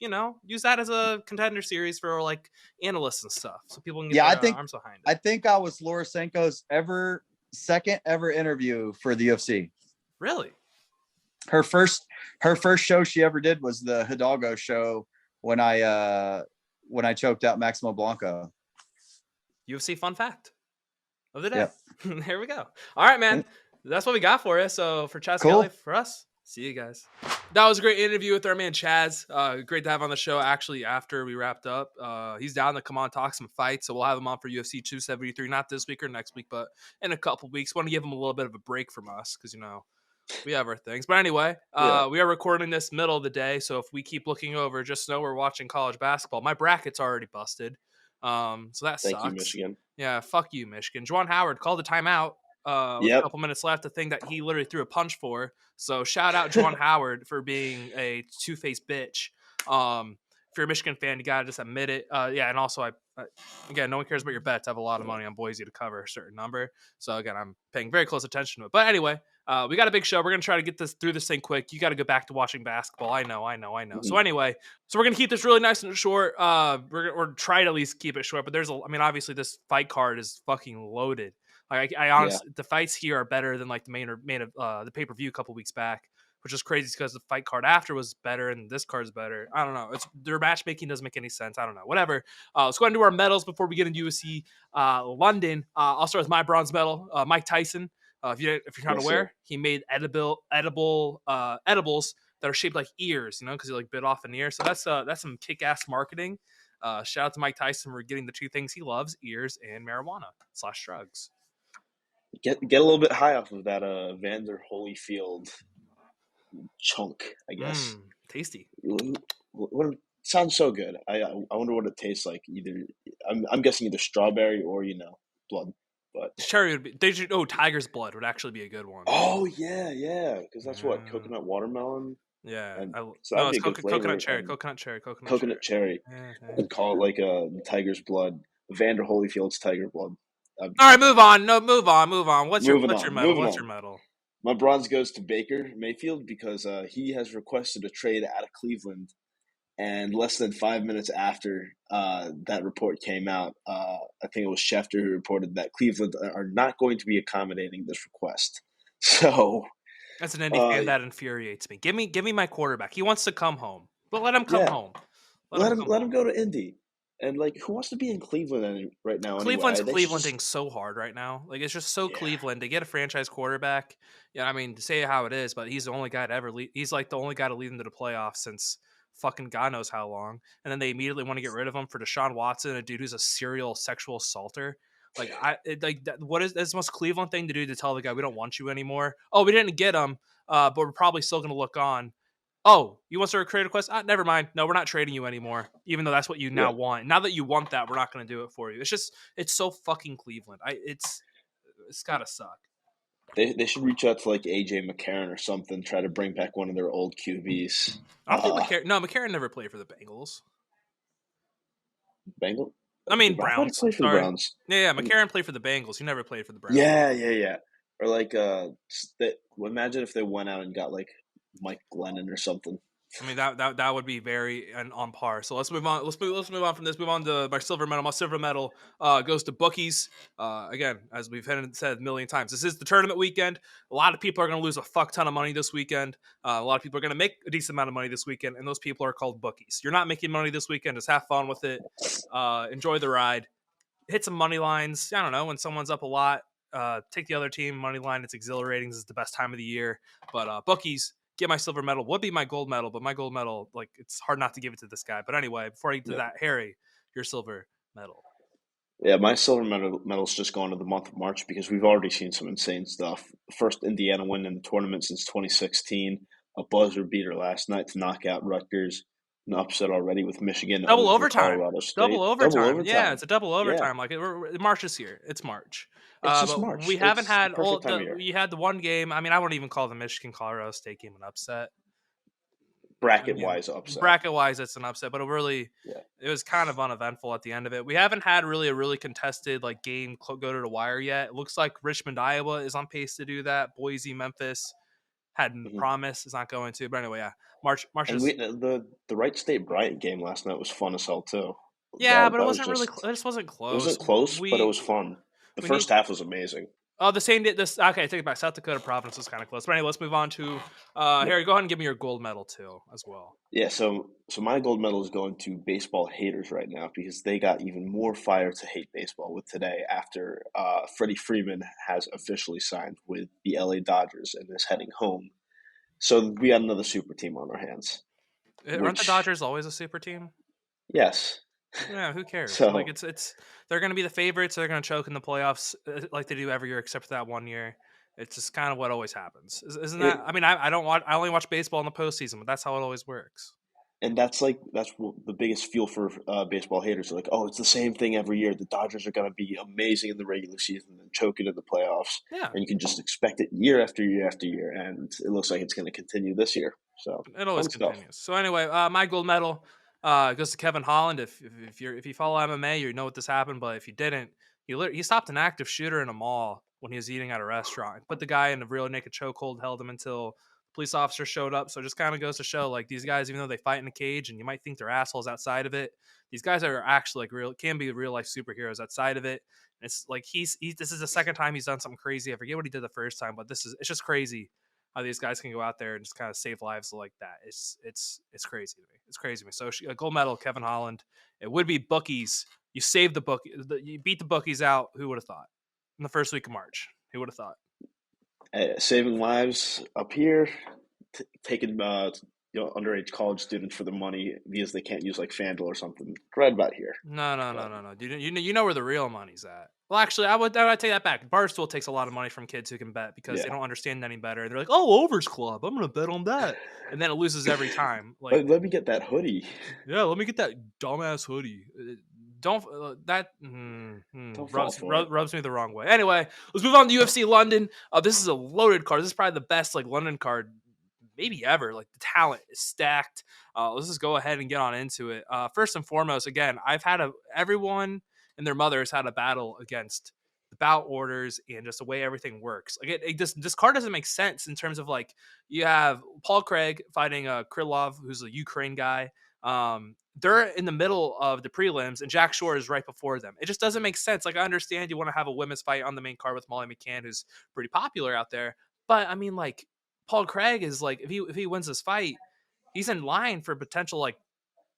Use that as a Contender Series for analysts and stuff, so people can get their arms behind it. I think I was Laura Sanko's second ever interview for the UFC. Really? Her first show she ever did was the Hidalgo show when I choked out Maximo Blanco. UFC fun fact of the day. Yep. Here we go. All right, man. That's what we got for you. So for Chaz Skelly, for us, see you guys. That was a great interview with our man Chaz. Great to have on the show actually after we wrapped up. He's down to come on talk some fights. So we'll have him on for UFC 273, not this week or next week, but in a couple weeks. Want to give him a little bit of a break from us because, we have our things. But anyway, we are recording this middle of the day. So if we keep looking over, just know we're watching college basketball. My bracket's already busted. So that sucks. Thank you, Michigan. Yeah, fuck you, Michigan. Juwan Howard called a timeout with a couple minutes left, a thing that he literally threw a punch for. So shout out Juwan Howard for being a two-faced bitch. If you're a Michigan fan, you got to just admit it. And also, again, no one cares about your bets. I have a lot of money on Boise to cover a certain number. So, again, I'm paying very close attention to it. But anyway, we got a big show. We're going to try to get through this thing quick. You got to go back to watching basketball. I know. Mm-hmm. So anyway, we're going to keep this really nice and short. We're try to at least keep it short. But obviously this fight card is fucking loaded. Like I honestly, the fights here are better than like the main of the pay-per-view a couple weeks back, which is crazy because the fight card after was better and this card's better. I don't know. Their matchmaking doesn't make any sense. I don't know. Whatever. Let's go ahead and do our medals before we get into UFC London. I'll start with my bronze medal. Mike Tyson. If you're not aware, he made edibles that are shaped like ears, because he bit off an ear. So that's some kick-ass marketing. Shout out to Mike Tyson for getting the two things he loves: ears and marijuana/drugs. Get a little bit high off of that Vander Holyfield chunk, I guess. Tasty. Sounds so good. I wonder what it tastes like. Either I'm guessing either strawberry or blood. But cherry would be. Tiger's blood would actually be a good one. Oh yeah, because that's what coconut watermelon. Yeah, it's coconut cherry. Coconut cherry. Yeah. And call it like a tiger's blood. Vander Holyfield's tiger blood. All right, move on. No, move on. What's your medal? My bronze goes to Baker Mayfield because he has requested a trade out of Cleveland. And less than 5 minutes after that report came out, I think it was Schefter who reported that Cleveland are not going to be accommodating this request. So, As an Indy fan, that infuriates me. Give me my quarterback. He wants to come home, but let him come yeah, home. let him go to Indy. And like, who wants to be in Cleveland right now? Cleveland's Anyway, Clevelanding so hard right now. Like, it's just so yeah, Cleveland. They get a franchise quarterback. Yeah, I mean, to say how it is, but he's the only guy to ever lead. He's like the only guy to lead them to the playoffs since fucking God knows how long. And then they immediately want to get rid of him for Deshaun Watson, a dude who's a serial sexual assaulter. Like, what is that's the most Cleveland thing to do to tell the guy we don't want you anymore? Oh, we didn't get him, but we're probably still going to look on. Oh, you want to trade request? Never mind. No, we're not trading you anymore. Even though that's what you now want. Now that you want that, we're not going to do it for you. It's so fucking Cleveland. It's gotta suck. They should reach out to like AJ McCarron or something. Try to bring back one of their old QBs. I don't think McCarron. No, McCarron never played for the Bengals. Bengal. I mean Browns. Play for the Browns. Yeah. McCarron played for the Bengals. He never played for the Browns. Yeah. Or like, imagine if they went out and got like Mike Glennon or something. I mean that would be very on par. So let's move on. Let's move on from this. Move on to my silver medal. My silver medal goes to bookies. Again, as we've said a million times, this is the tournament weekend. A lot of people are going to lose a fuck ton of money this weekend. A lot of people are going to make a decent amount of money this weekend, and those people are called bookies. You're not making money this weekend. Just have fun with it. Enjoy the ride. Hit some money lines. I don't know, when someone's up a lot, take the other team money line. It's exhilarating. This is the best time of the year. But bookies. Get my silver medal. Would be my gold medal, but my gold medal, like, it's hard not to give it to this guy. But anyway, before I get to that, Harry, your silver medal. Yeah, my silver medal's just going to the month of March because we've already seen some insane stuff. First Indiana win in the tournament since 2016, a buzzer beater last night to knock out Rutgers, an upset already with Michigan. Double overtime. Colorado State. Double overtime. Yeah, it's a double overtime. Yeah. Like, March is here. It's March. It's just but March. We haven't had we had the one game. I mean, I wouldn't even call the Michigan Colorado State game an upset. Bracket-wise upset. Bracket-wise, it's an upset, but it was kind of uneventful at the end of it. We haven't had really a really contested like game go to the wire yet. It looks like Richmond, Iowa is on pace to do that. Boise, Memphis had promise, is not going to. But anyway, yeah, March is the Wright State Bryant game last night was fun as hell too. Yeah, but it wasn't really. It just wasn't close. It wasn't close, but it was fun. The first half was amazing. Oh, the same. Okay, take it back. South Dakota Providence was kind of close. But anyway, let's move on to Harry. Go ahead and give me your gold medal too, as well. Yeah, so my gold medal is going to baseball haters right now because they got even more fire to hate baseball with today after Freddie Freeman has officially signed with the LA Dodgers and is heading home. So we got another super team on our hands. Aren't the Dodgers always a super team? Yes. Yeah, who cares? So, like, it's they're going to be the favorites. They're going to choke in the playoffs like they do every year, except for that one year. It's just kind of what always happens, isn't that? I mean, I don't watch. I only watch baseball in the postseason, but that's how it always works. And that's the biggest fuel for baseball haters. They're like, oh, it's the same thing every year. The Dodgers are going to be amazing in the regular season and choke it in the playoffs. Yeah, and you can just expect it year after year after year, and it looks like it's going to continue this year. So it always continues. So anyway, my gold medal goes to Kevin Holland. If you follow MMA, you know what this happened. But if you didn't, he stopped an active shooter in a mall when he was eating at a restaurant. Put the guy in a real naked chokehold, held him until police officer showed up. So it just kind of goes to show, like, these guys, even though they fight in a cage and you might think they're assholes outside of it, these guys are actually like can be real life superheroes outside of it. And it's like this is the second time he's done something crazy. I forget what he did the first time, but it's just crazy how these guys can go out there and just kind of save lives like that. It's crazy to me. It's crazy to me. So a gold medal, Kevin Holland. It would be bookies. You saved you beat the bookies out. Who would have thought? In the first week of March, who would have thought? Saving lives up here, taking underage college students for the money because they can't use like FanDuel or something. Right about here. No. You know where the real money's at. Well, actually, I would take that back. Barstool takes a lot of money from kids who can bet because they don't understand any better. They're like, "Oh, Overs Club, I'm going to bet on that," and then it loses every time. Like, let me get that hoodie. Yeah, let me get that dumbass hoodie. Don't rubs me the wrong way. Anyway, let's move on to UFC London. This is a loaded card. This is probably the best London card maybe ever. Like, the talent is stacked. Let's just go ahead and get on into it. First and foremost, again, everyone and their mother has had a battle against the bout orders and just the way everything works. Like this card doesn't make sense in terms of like you have Paul Craig fighting Krylov, who's a Ukraine guy. They're in the middle of the prelims, and Jack Shore is right before them. It just doesn't make sense. Like I understand you want to have a women's fight on the main card with Molly McCann, who's pretty popular out there, but I mean, like Paul Craig is like if he wins this fight, he's in line for potential like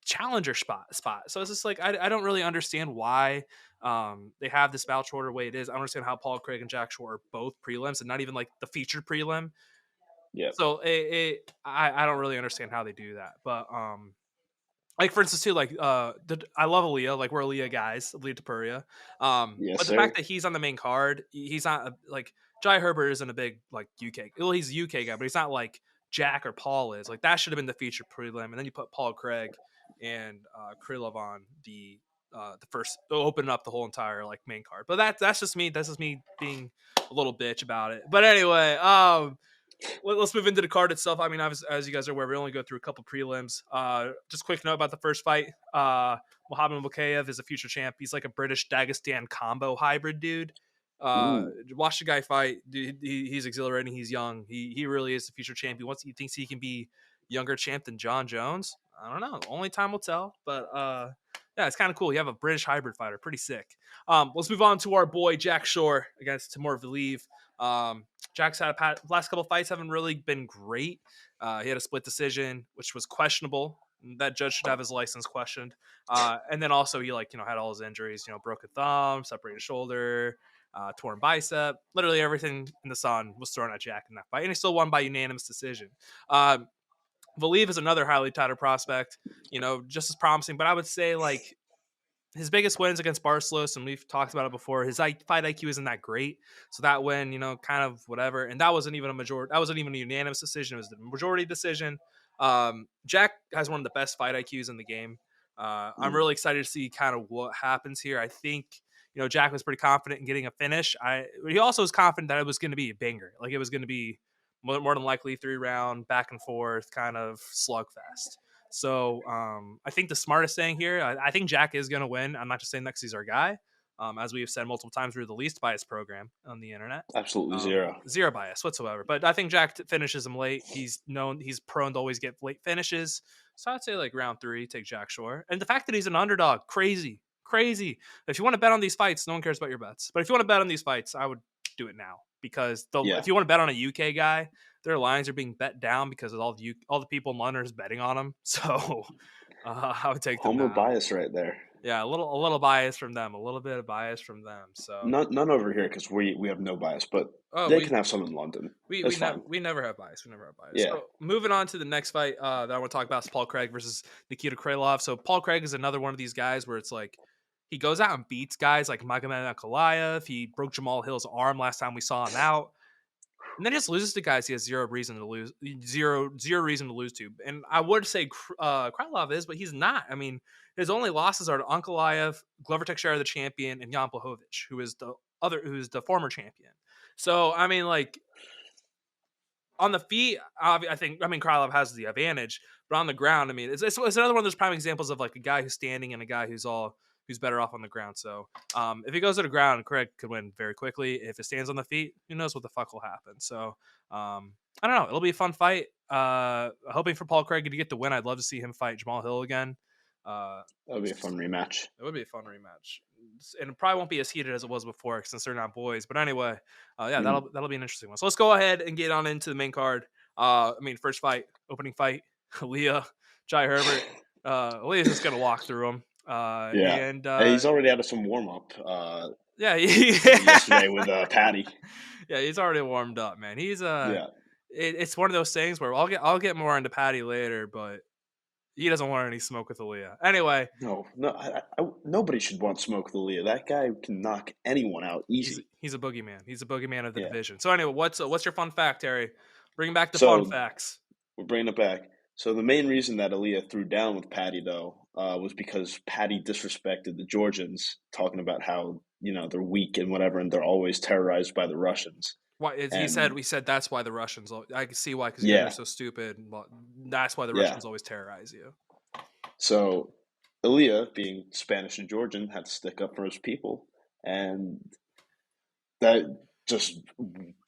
challenger spot. So it's just like I don't really understand why they have this voucher order the way it is. I don't understand how Paul Craig and Jack Shore are both prelims and not even like the featured prelim. Yeah. So I don't really understand how they do that. But like for instance too, like I love Aaliyah, like we're Aaliyah guys, Aaliyah Tapuria. Yes, But the sir. fact that he's on the main card, he's not like Jai Herbert isn't a big like UK. Well, he's a UK guy, but he's not like Jack or Paul is. Like that should have been the featured prelim, and then you put Paul Craig and Krylov on the first open up the whole entire like main card. But that's just me. That's just me being a little bitch about it. But anyway, let's move into the card itself. I mean, as you guys are aware, we only go through a couple prelims. Just quick note about the first fight. Mohamed Mukayev is a future champ. He's like a British Dagestan combo hybrid dude. Watch the guy fight. Dude, he's exhilarating. He's young. He really is the future champ. He thinks he can be younger champ than John Jones. I don't know. Only time will tell. But yeah, it's kind of cool. You have a British hybrid fighter. Pretty sick. Let's move on to our boy Jack Shore against Timur Valiyev. Jack's had last couple fights haven't really been great. He had a split decision, which was questionable. That judge should have his license questioned. And then also he had all his injuries, broken thumb, separated shoulder, torn bicep, literally everything in the sun was thrown at Jack in that fight. And he still won by unanimous decision. Valiyev is another highly touted prospect, just as promising, but I would say like his biggest wins against Barcelos, and we've talked about it before, his fight IQ isn't that great. So that win, kind of whatever. And that wasn't even a majority. That wasn't even a unanimous decision. It was the majority decision. Jack has one of the best fight IQs in the game. I'm really excited to see kind of what happens here. I think, Jack was pretty confident in getting a finish. He also was confident that it was going to be a banger. Like it was going to be more than likely 3-round back and forth kind of slugfest. So I think the smartest thing here, I think Jack is going to win. I'm not just saying that because he's our guy. As we have said multiple times, we're the least biased program on the internet. Absolutely zero bias whatsoever. But I think Jack finishes him late. He's prone to always get late finishes. So I'd say like round 3, take Jack Shore. And the fact that he's an underdog, crazy. If you want to bet on these fights, no one cares about your bets. But if you want to bet on these fights, I would do it now because if you want to bet on a UK guy, their lines are being bet down because of all the people in London is betting on them. So I would take them. Homer bias right there. Yeah, a little bias from them, a little bit of bias from them. So none over here because we have no bias, but they can have some in London. We never have bias. Yeah. So moving on to the next fight that I want to talk about is Paul Craig versus Nikita Krylov. So Paul Craig is another one of these guys where it's like he goes out and beats guys like Magomed Ankalaev. He broke Jamal Hill's arm last time we saw him out. And then he just loses to guys he has zero reason to lose to. And I would say Krylov is, but he's not. I mean, his only losses are to Ankalaev, Glover Teixeira, the champion, and Jan Blachowicz, who's the former champion. So I mean, like on the feet, Krylov has the advantage, but on the ground, I mean, it's another one of those prime examples of like a guy who's standing and a guy who's better off on the ground. So if he goes to the ground, Craig could win very quickly. If it stands on the feet, who knows what the fuck will happen. So I don't know. It'll be a fun fight. Hoping for Paul Craig to get the win. I'd love to see him fight Jamal Hill again. That would be a fun rematch. It would be a fun rematch. And it probably won't be as heated as it was before since they're not boys. But anyway, that'll be an interesting one. So let's go ahead and get on into the main card. First fight, opening fight, Aaliyah, Jai Herbert. Aaliyah's just going to walk through him. And he's already out of some warm up. Yesterday with Patty. Yeah, he's already warmed up, man. He's it's one of those things where I'll get more into Patty later, but he doesn't want any smoke with Aaliyah. Anyway, no, nobody should want smoke with Aaliyah. That guy can knock anyone out easy. He's a boogeyman. He's a boogeyman of the division. So anyway, what's your fun fact, Terry? Bring back the fun facts. We're bringing it back. So the main reason that Aaliyah threw down with Patty, though, was because Patty disrespected the Georgians, talking about how, they're weak and whatever, and they're always terrorized by the Russians. We said that's why the Russians. I can see why, because you're so stupid. But that's why the Russians always terrorize you. So Aaliyah, being Spanish and Georgian, had to stick up for his people, and that just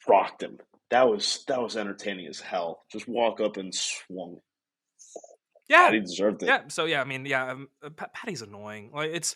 rocked him. That was entertaining as hell. Just walk up and swung. Yeah, Patty deserved it. Yeah. So yeah, I mean, yeah, Patty's annoying. Like it's,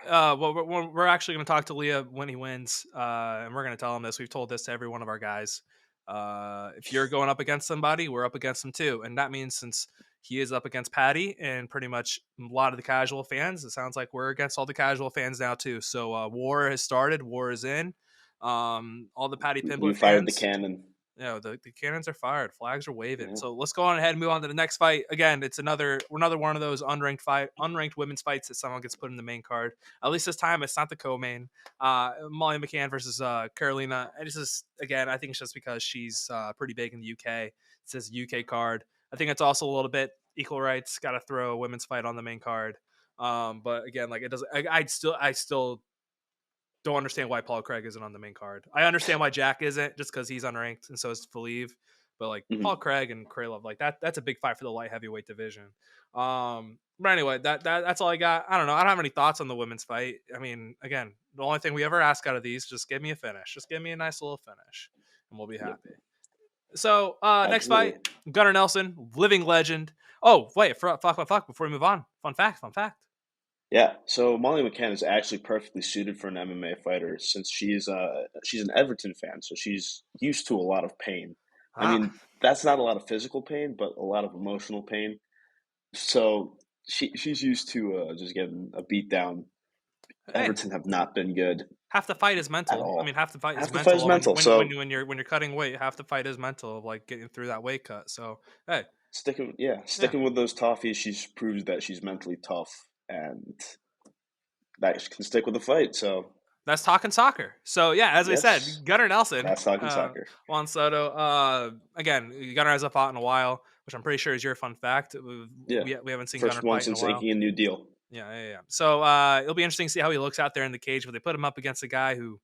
Yeah. well, we're actually going to talk to Leah when he wins, and we're going to tell him this. We've told this to every one of our guys. If you're going up against somebody, we're up against them too, and that means since he is up against Patty and pretty much a lot of the casual fans, it sounds like we're against all the casual fans now too. So war has started. War is in. All the Patty We Pimblett fired the fans. cannon. The cannons are fired, flags are waving. Yeah. So let's go on ahead and move on to the next fight. Again, it's another one of those unranked women's fights that someone gets put in the main card. At least this time it's not the co-main. Molly McCann versus Carolina. And this is, again, I think it's just because she's pretty big in the UK. It says UK card. I think it's also a little bit equal rights. Got to throw a women's fight on the main card. But again, like it doesn't. I still don't understand why Paul Craig isn't on the main card. I understand why Jack isn't, just because he's unranked and so is Faleev. But like Paul Craig and Krylov, like that's a big fight for the light heavyweight division. But anyway, that's all I got. I don't know. I don't have any thoughts on the women's fight. I mean, again, the only thing we ever ask out of these, just give me a finish. Just give me a nice little finish, and we'll be happy. Yep. So next fight, Gunnar Nelson, living legend. Oh wait, fuck! Before we move on, fun fact. Yeah, so Molly McCann is actually perfectly suited for an MMA fighter since she's an Everton fan, so she's used to a lot of pain. I mean, that's not a lot of physical pain, but a lot of emotional pain. So she's used to just getting a beat down. Everton have not been good. Half the fight is mental. At all. I mean, half the fight is mental. When you're cutting weight, half the fight is mental, of like getting through that weight cut. So hey, sticking with those toffees, she's proved that she's mentally tough and that can stick with the fight. So that's talking soccer. So yeah, as we said, Gunnar Nelson. That's talking soccer. Juan Soto. Again, Gunnar hasn't fought in a while, which I'm pretty sure is your fun fact. We haven't seen First Gunnar one fight since in a while. inking a new deal. Yeah. So it'll be interesting to see how he looks out there in the cage. But they put him up against a guy who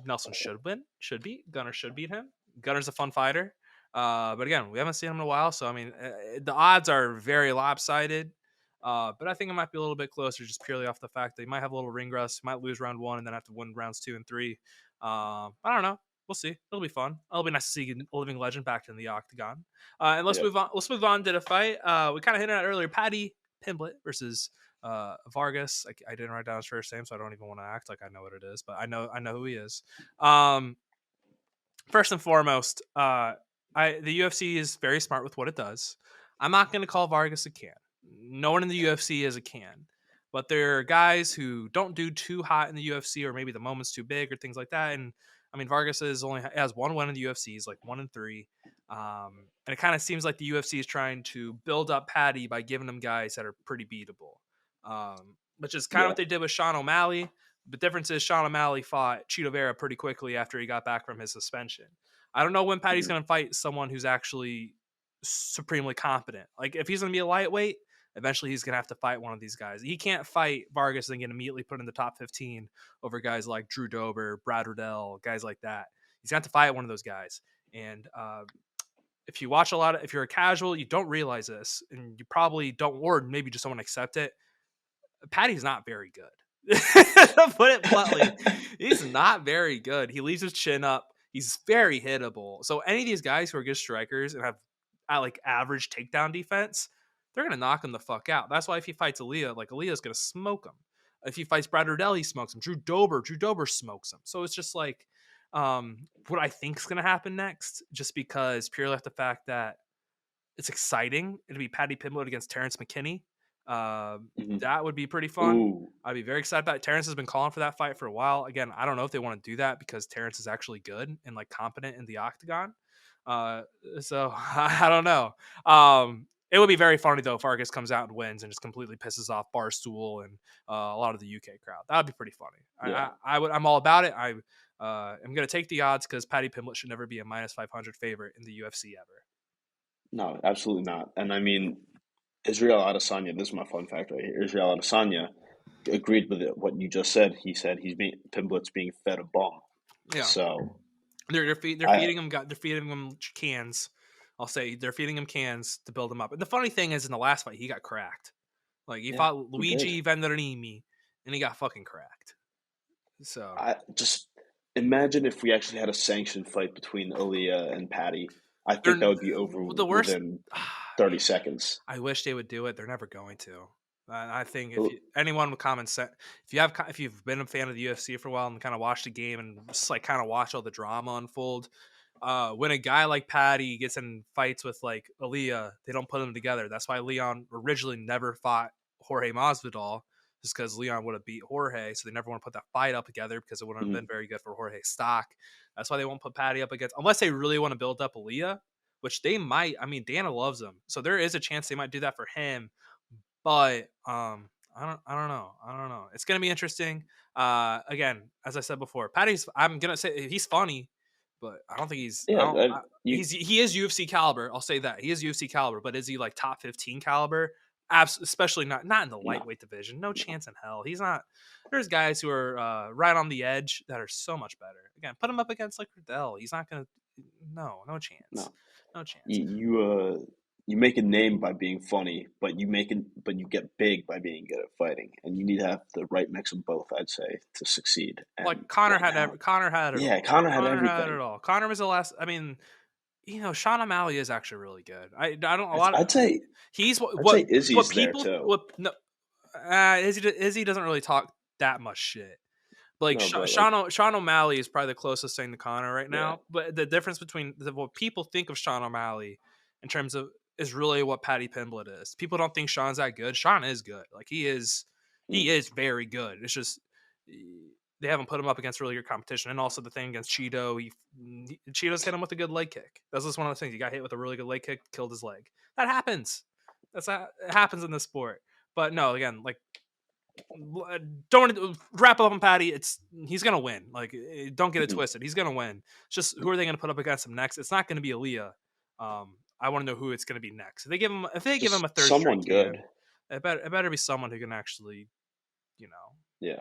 Nelson should win. Should beat. Gunnar should beat him. Gunnar's a fun fighter. But again, we haven't seen him in a while. So I mean, the odds are very lopsided. But I think it might be a little bit closer just purely off the fact that he might have a little ring rust, might lose round 1 and then have to win rounds 2 and 3. I don't know. We'll see. It'll be fun. It'll be nice to see a living legend back in the octagon. And let's move on. Let's move on to the fight. We kind of hinted at earlier, Patty Pimblett versus Vargas. I didn't write down his first name, so I don't even want to act like I know what it is, but I know who he is. First and foremost, the UFC is very smart with what it does. I'm not going to call Vargas a can. No one in the UFC is a can, but there are guys who don't do too hot in the UFC, or maybe the moment's too big or things like that. And I mean, Vargas has one win in the UFC. He's like 1-3. And it kind of seems like the UFC is trying to build up Patty by giving them guys that are pretty beatable, which is kind of what they did with Sean O'Malley. The difference is Sean O'Malley fought Chito Vera pretty quickly after he got back from his suspension. I don't know when Patty's going to fight someone who's actually supremely competent. Like if he's going to be a lightweight, eventually he's going to have to fight one of these guys. He can't fight Vargas and get immediately put in the top 15 over guys like Drew Dober, Brad Riddell, guys like that. He's going to have to fight one of those guys. And if you watch if you're a casual, you don't realize this, and you probably don't, or maybe just don't accept it. Patty's not very good. Put it bluntly, he's not very good. He leaves his chin up. He's very hittable. So any of these guys who are good strikers and have like average takedown defense, they're going to knock him the fuck out. That's why if he fights Aaliyah, like Aaliyah's going to smoke him. If he fights Brad Riddell, he smokes him. Drew Dober smokes him. So it's just like what I think is going to happen next, just because purely off the fact that it's exciting. It'll be Patty Pimblett against Terrence McKinney. That would be pretty fun. Ooh. I'd be very excited about it. Terrence has been calling for that fight for a while. Again, I don't know if they want to do that because Terrence is actually good and like competent in the octagon. So I don't know. It would be very funny though if Vargas comes out and wins and just completely pisses off Barstool and a lot of the UK crowd. That would be pretty funny. Yeah. I'm all about it. I'm going to take the odds because Patty Pimblett should never be a -500 favorite in the UFC ever. No, absolutely not. And I mean, Israel Adesanya, this is my fun fact right here. Israel Adesanya agreed with what you just said. He said Pimblett's being fed a bomb. Yeah. So they're feeding him cans. I'll say they're feeding him cans to build him up. And the funny thing is, in the last fight, he got cracked. Like he fought Luigi Venturini, and he got fucking cracked. So I just imagine if we actually had a sanctioned fight between Aaliyah and Patty. I think that would be over the worst. within 30 seconds. I wish they would do it. They're never going to. I think if Well, anyone with common sense, if you've been a fan of the UFC for a while and kind of watched the game and just like kind of watch all the drama unfold, when a guy like Patty gets in fights with like Aaliyah, they don't put them together. That's why Leon originally never fought Jorge Masvidal, just because Leon would have beat Jorge, so they never want to put that fight up together because it wouldn't have mhm. been very good for Jorge's stock. That's why they won't put Patty up against, unless they really want to build up Aaliyah, which they might. I mean, Dana loves him, so there is a chance they might do that for him. But I don't know. It's gonna be interesting. Again, as I said before, Patty's. I'm gonna say he's funny, but I don't think he's. I Yeah, don't. you He is UFC caliber. I'll say that he is UFC caliber. But is he like top 15 caliber? Especially not in the no. lightweight division. No chance in hell. He's not. There's guys who are right on the edge that are so much better. Again, put him up against like Riddell. He's not gonna. No chance. No. No chance. You make a name by being funny, but you get big by being good at fighting, and you need to have the right mix of both, I'd say, to succeed. And Like Connor right had now, Connor had it yeah, all. Connor had Had everything. it all. Connor was the last. I mean, Sean O'Malley is actually really good. I don't a lot of I'd say he's I'd say Izzy's there people too. what no Izzy doesn't really talk that much shit. Like No, but Sean O'Malley is probably the closest thing to Connor right yeah, now. But the difference between what people think of Sean O'Malley in terms of is really what Patty Pimblett is. People don't think Sean's that good. Sean is good. Like he is very good. It's just they haven't put him up against really good competition. And also the thing against Cheeto, Cheeto's hit him with a good leg kick. That's just one of the things. He got hit with a really good leg kick, killed his leg. That happens. It happens in this sport. But no, again, like don't wrap up on Patty. He's gonna win. Like don't get it twisted. He's gonna win. It's just who are they gonna put up against him next? It's not gonna be Aaliyah. I want to know who it's gonna be next. If they give him a third someone straight good. game, it better be someone who can actually, Yeah.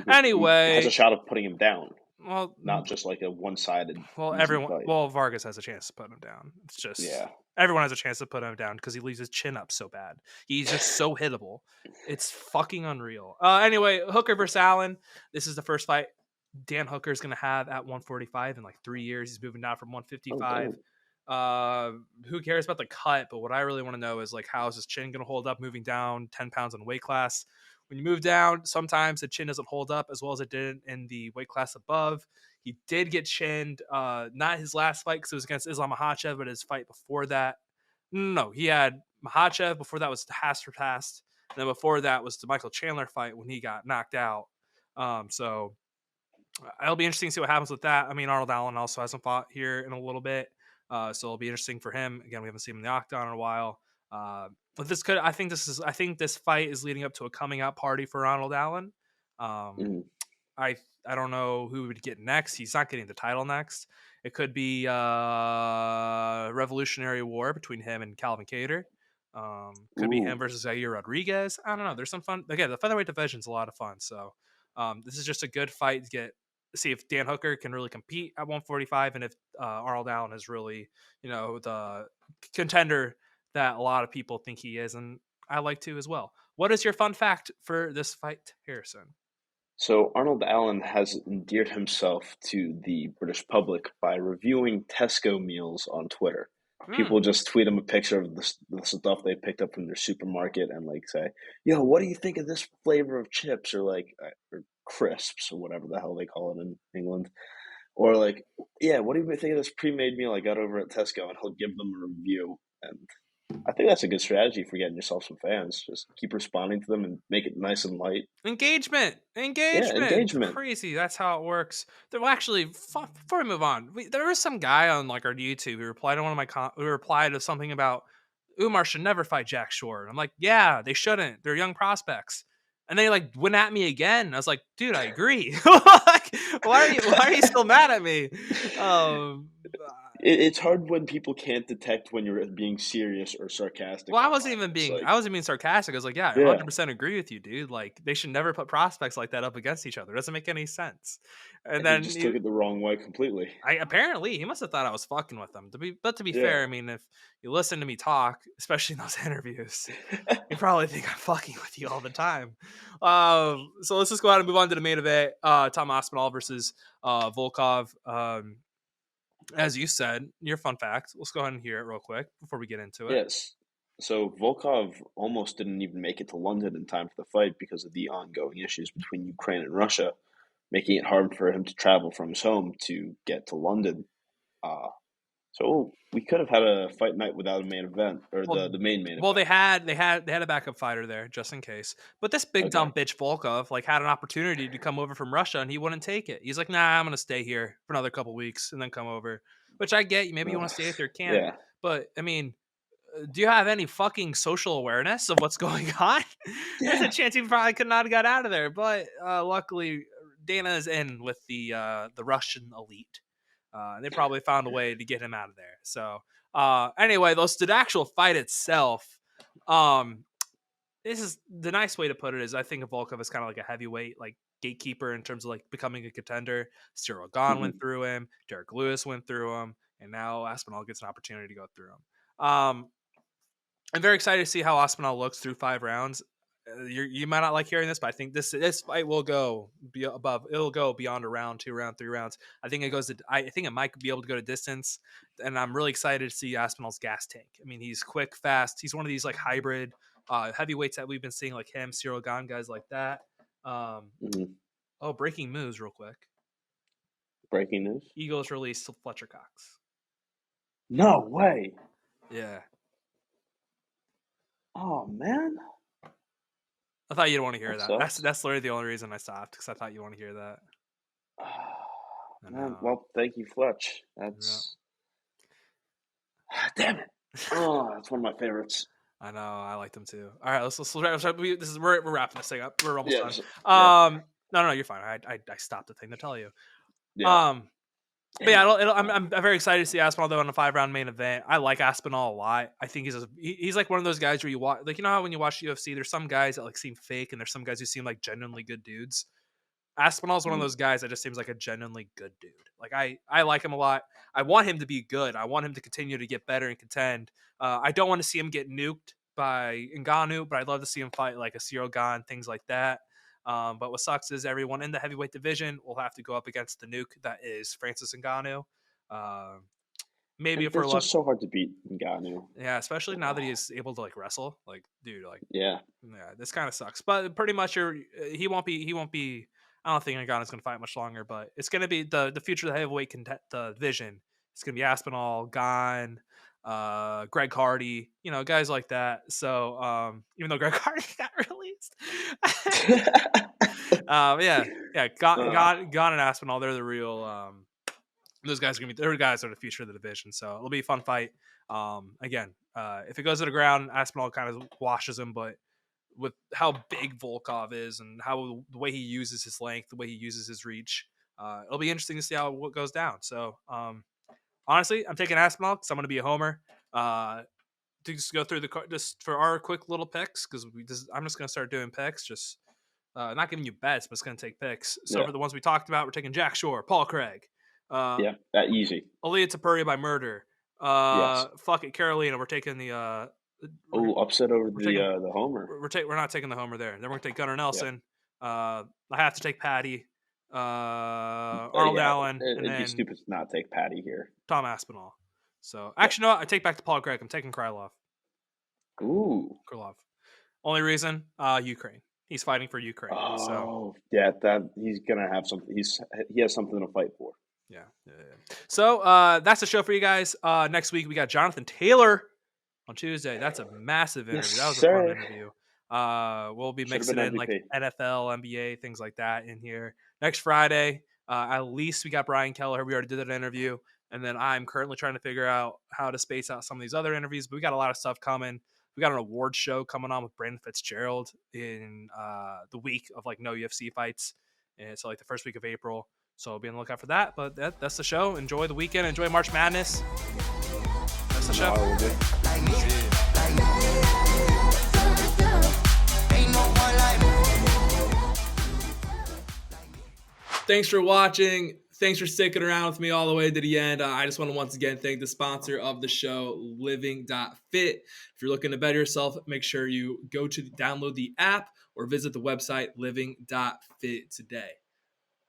Anyway, who has a shot of putting him down. Well, not just like a one-sided. Everyone. Well, Vargas has a chance to put him down. It's just everyone has a chance to put him down because he leaves his chin up so bad. He's just so hittable. It's fucking unreal. Anyway, Hooker versus Allen. This is the first fight Dan Hooker is going to have at 145 in like 3 years. He's moving down from 155. Who cares about the cut? But what I really want to know is like how is his chin going to hold up moving down 10 pounds in weight class? When you move down, sometimes the chin doesn't hold up as well as it did in the weight class above. He did get chinned, not his last fight because it was against Islam Makhachev, but his fight before that. No, he had Makhachev. Before that was the Hastert. And then before that was the Michael Chandler fight when he got knocked out. So it'll be interesting to see what happens with that. I mean, Arnold Allen also hasn't fought here in a little bit. So it'll be interesting for him. Again, we haven't seen him in the octagon in a while. But I think this fight is leading up to a coming out party for Ronald Allen. I don't know who would get next. He's not getting the title next. It could be Revolutionary War between him and Calvin Kattar. Could be him versus Zaire Rodriguez. I don't know. There's some fun. Again, the featherweight division is a lot of fun. So this is just a good fight to see if Dan Hooker can really compete at 145 and if Arnold Allen is really, the contender that a lot of people think he is, and I like to as well. What is your fun fact for this fight, Harrison? So Arnold Allen has endeared himself to the British public by reviewing Tesco meals on Twitter. People just tweet him a picture of the stuff they picked up from their supermarket and like say, "Yo, what do you think of this flavor of chips?" or crisps or whatever the hell they call it in England. Or like, "Yeah, what do you think of this pre-made meal I got over at Tesco?" And he'll give them a review. And I think that's a good strategy for getting yourself some fans. Just keep responding to them and make it nice and light. Engagement. Yeah, engagement. Crazy. That's how it works. Well, actually, before we move on, there was some guy on like our YouTube who replied to one of my who replied to something about Umar should never fight Jack Shore. I'm like, yeah, they shouldn't. They're young prospects. And they like went at me again. I was like, dude, I agree. Like, why are you still mad at me? it's hard when people can't detect when you're being serious or sarcastic Well, I wasn't online. even It's being like, I wasn't being sarcastic. I was like, yeah, I yeah, 100% agree with you, dude. Like, they should never put prospects like that up against each other. It doesn't make any sense. And he then just took it the wrong way completely. apparently he must have thought I was fucking with him. To be Yeah. fair, I mean, if you listen to me talk, especially in those interviews, you probably think I'm fucking with you all the time. So let's just go ahead and move on to the main event. Tom Aspinall versus Volkov. As you said, your fun fact. Let's go ahead and hear it real quick before we get into it. Yes. So Volkov almost didn't even make it to London in time for the fight because of the ongoing issues between Ukraine and Russia, making it hard for him to travel from his home to get to London. Uh, so we could have had a fight night without a main event or Well, the main well, event. they had a backup fighter there just in case. But this big Okay. dumb bitch Volkov like had an opportunity to come over from Russia and he wouldn't take it. He's like, nah, I'm gonna stay here for another couple weeks and then come over. Which I get. Maybe you want to stay at your camp, Yeah. but I mean, do you have any fucking social awareness of what's going on? There's a Yeah. chance he probably could not have got out of there, but luckily Dana is in with the Russian elite. They probably found a way to get him out of there. So anyway, the actual fight itself, um, this is the nice way to put it is I think of Volkov as kind of like a heavyweight, like gatekeeper in terms of like becoming a contender. Cyril Gahn Hmm. went through him, Derek Lewis went through him, and now Aspinall gets an opportunity to go through him. I'm very excited to see how Aspinall looks through 5 rounds. You might not like hearing this, but I think this fight will go above. It'll go beyond a round, 2 round, 3 rounds. I think it goes to. I think it might be able to go to distance, and I'm really excited to see Aspinall's gas tank. I mean, he's quick, fast. He's one of these like hybrid heavyweights that we've been seeing, like him, Cyril Gahn, guys like that. Hmm. Oh, breaking news, real quick. Breaking news. Eagles released Fletcher Cox. No way. Yeah, Oh man. I thought you'd want to hear That that. sucks. That's literally the only reason I stopped because I thought you want to hear that. I Man, know. well, thank you, Fletch. That's damn it. Oh, that's one of my favorites. I know. I like them too. All right, let's we're wrapping this thing up. We're almost Yeah. done. Yeah. No, you're fine. I stopped the thing to tell you. Yeah. But yeah, I'm very excited to see Aspinall though in a 5-round main event. I like Aspinall a lot. I think he's like one of those guys where you watch, like, you know how when you watch UFC, there's some guys that like seem fake, and there's some guys who seem like genuinely good dudes. Aspinall's one of Mhm. those guys that just seems like a genuinely good dude. Like I like him a lot. I want him to be good. I want him to continue to get better and contend. I don't want to see him get nuked by Ngannou, but I'd love to see him fight like a Cyril Gahn, things like that. But what sucks is everyone in the heavyweight division will have to go up against the nuke that is Francis Ngannou. Maybe if we're It's lucky, just so hard to beat Ngannou. yeah, especially now that he's able to like wrestle. Like, dude, like, Yeah. yeah, this kind of sucks. But pretty much, he won't be. I don't think Ngannou's going to fight much longer, but it's going to be the future of the heavyweight the division. It's going to be Aspinall, Gahn, Greg Hardy, guys like that. So even though Greg Hardy got released, yeah, Gahn and Aspinall, they're the real. Those guys are gonna be. They're the guys that are the future of the division. So it'll be a fun fight. Again, if it goes to the ground, Aspinall kind of washes him, but with how big Volkov is and how the way he uses his length, the way he uses his reach, it'll be interesting to see how what goes down. So honestly, I'm taking Aspinall because I'm going to be a homer. To just go through just for our quick little picks because I'm just going to start doing picks. Just not giving you bets, but it's going to take picks. So Yeah. for the ones we talked about, we're taking Jack Shore, Paul Craig, Yeah. That easy. Aaliyah Tapuria by murder. Yes. Fuck it, Carolina. We're taking the Upset over we're taking the homer. we're not taking the homer there. Then we're gonna take Gunnar Nelson. I have to take Patty, Arnold Allen, and It'd be then stupid to not take Patty here. Tom Aspinall. So actually, no, I take back to Paul Craig. I'm taking Krylov. Ooh. Krylov. Only reason, Ukraine. He's fighting for Ukraine. Oh, so yeah. That he's gonna have something. He has something to fight for. yeah. So that's the show for you guys. Next week we got Jonathan Taylor on Tuesday. That's a massive interview. Yes, That was a sir. fun interview. We'll be Should've mixing been in like MVP. NFL, NBA, things like that in here. Next Friday, at least we got Brian Keller. We already did that interview. And then I'm currently trying to figure out how to space out some of these other interviews. But we got a lot of stuff coming. We got an award show coming on with Brandon Fitzgerald in the week of like no UFC fights. And so like the first week of April. So be on the lookout for that. But that's the show. Enjoy the weekend. Enjoy March Madness. That's the show. Thanks for watching. Thanks for sticking around with me all the way to the end. I just want to once again thank the sponsor of the show, Living.Fit. If you're looking to better yourself, make sure you go to download the app or visit the website Living.Fit today.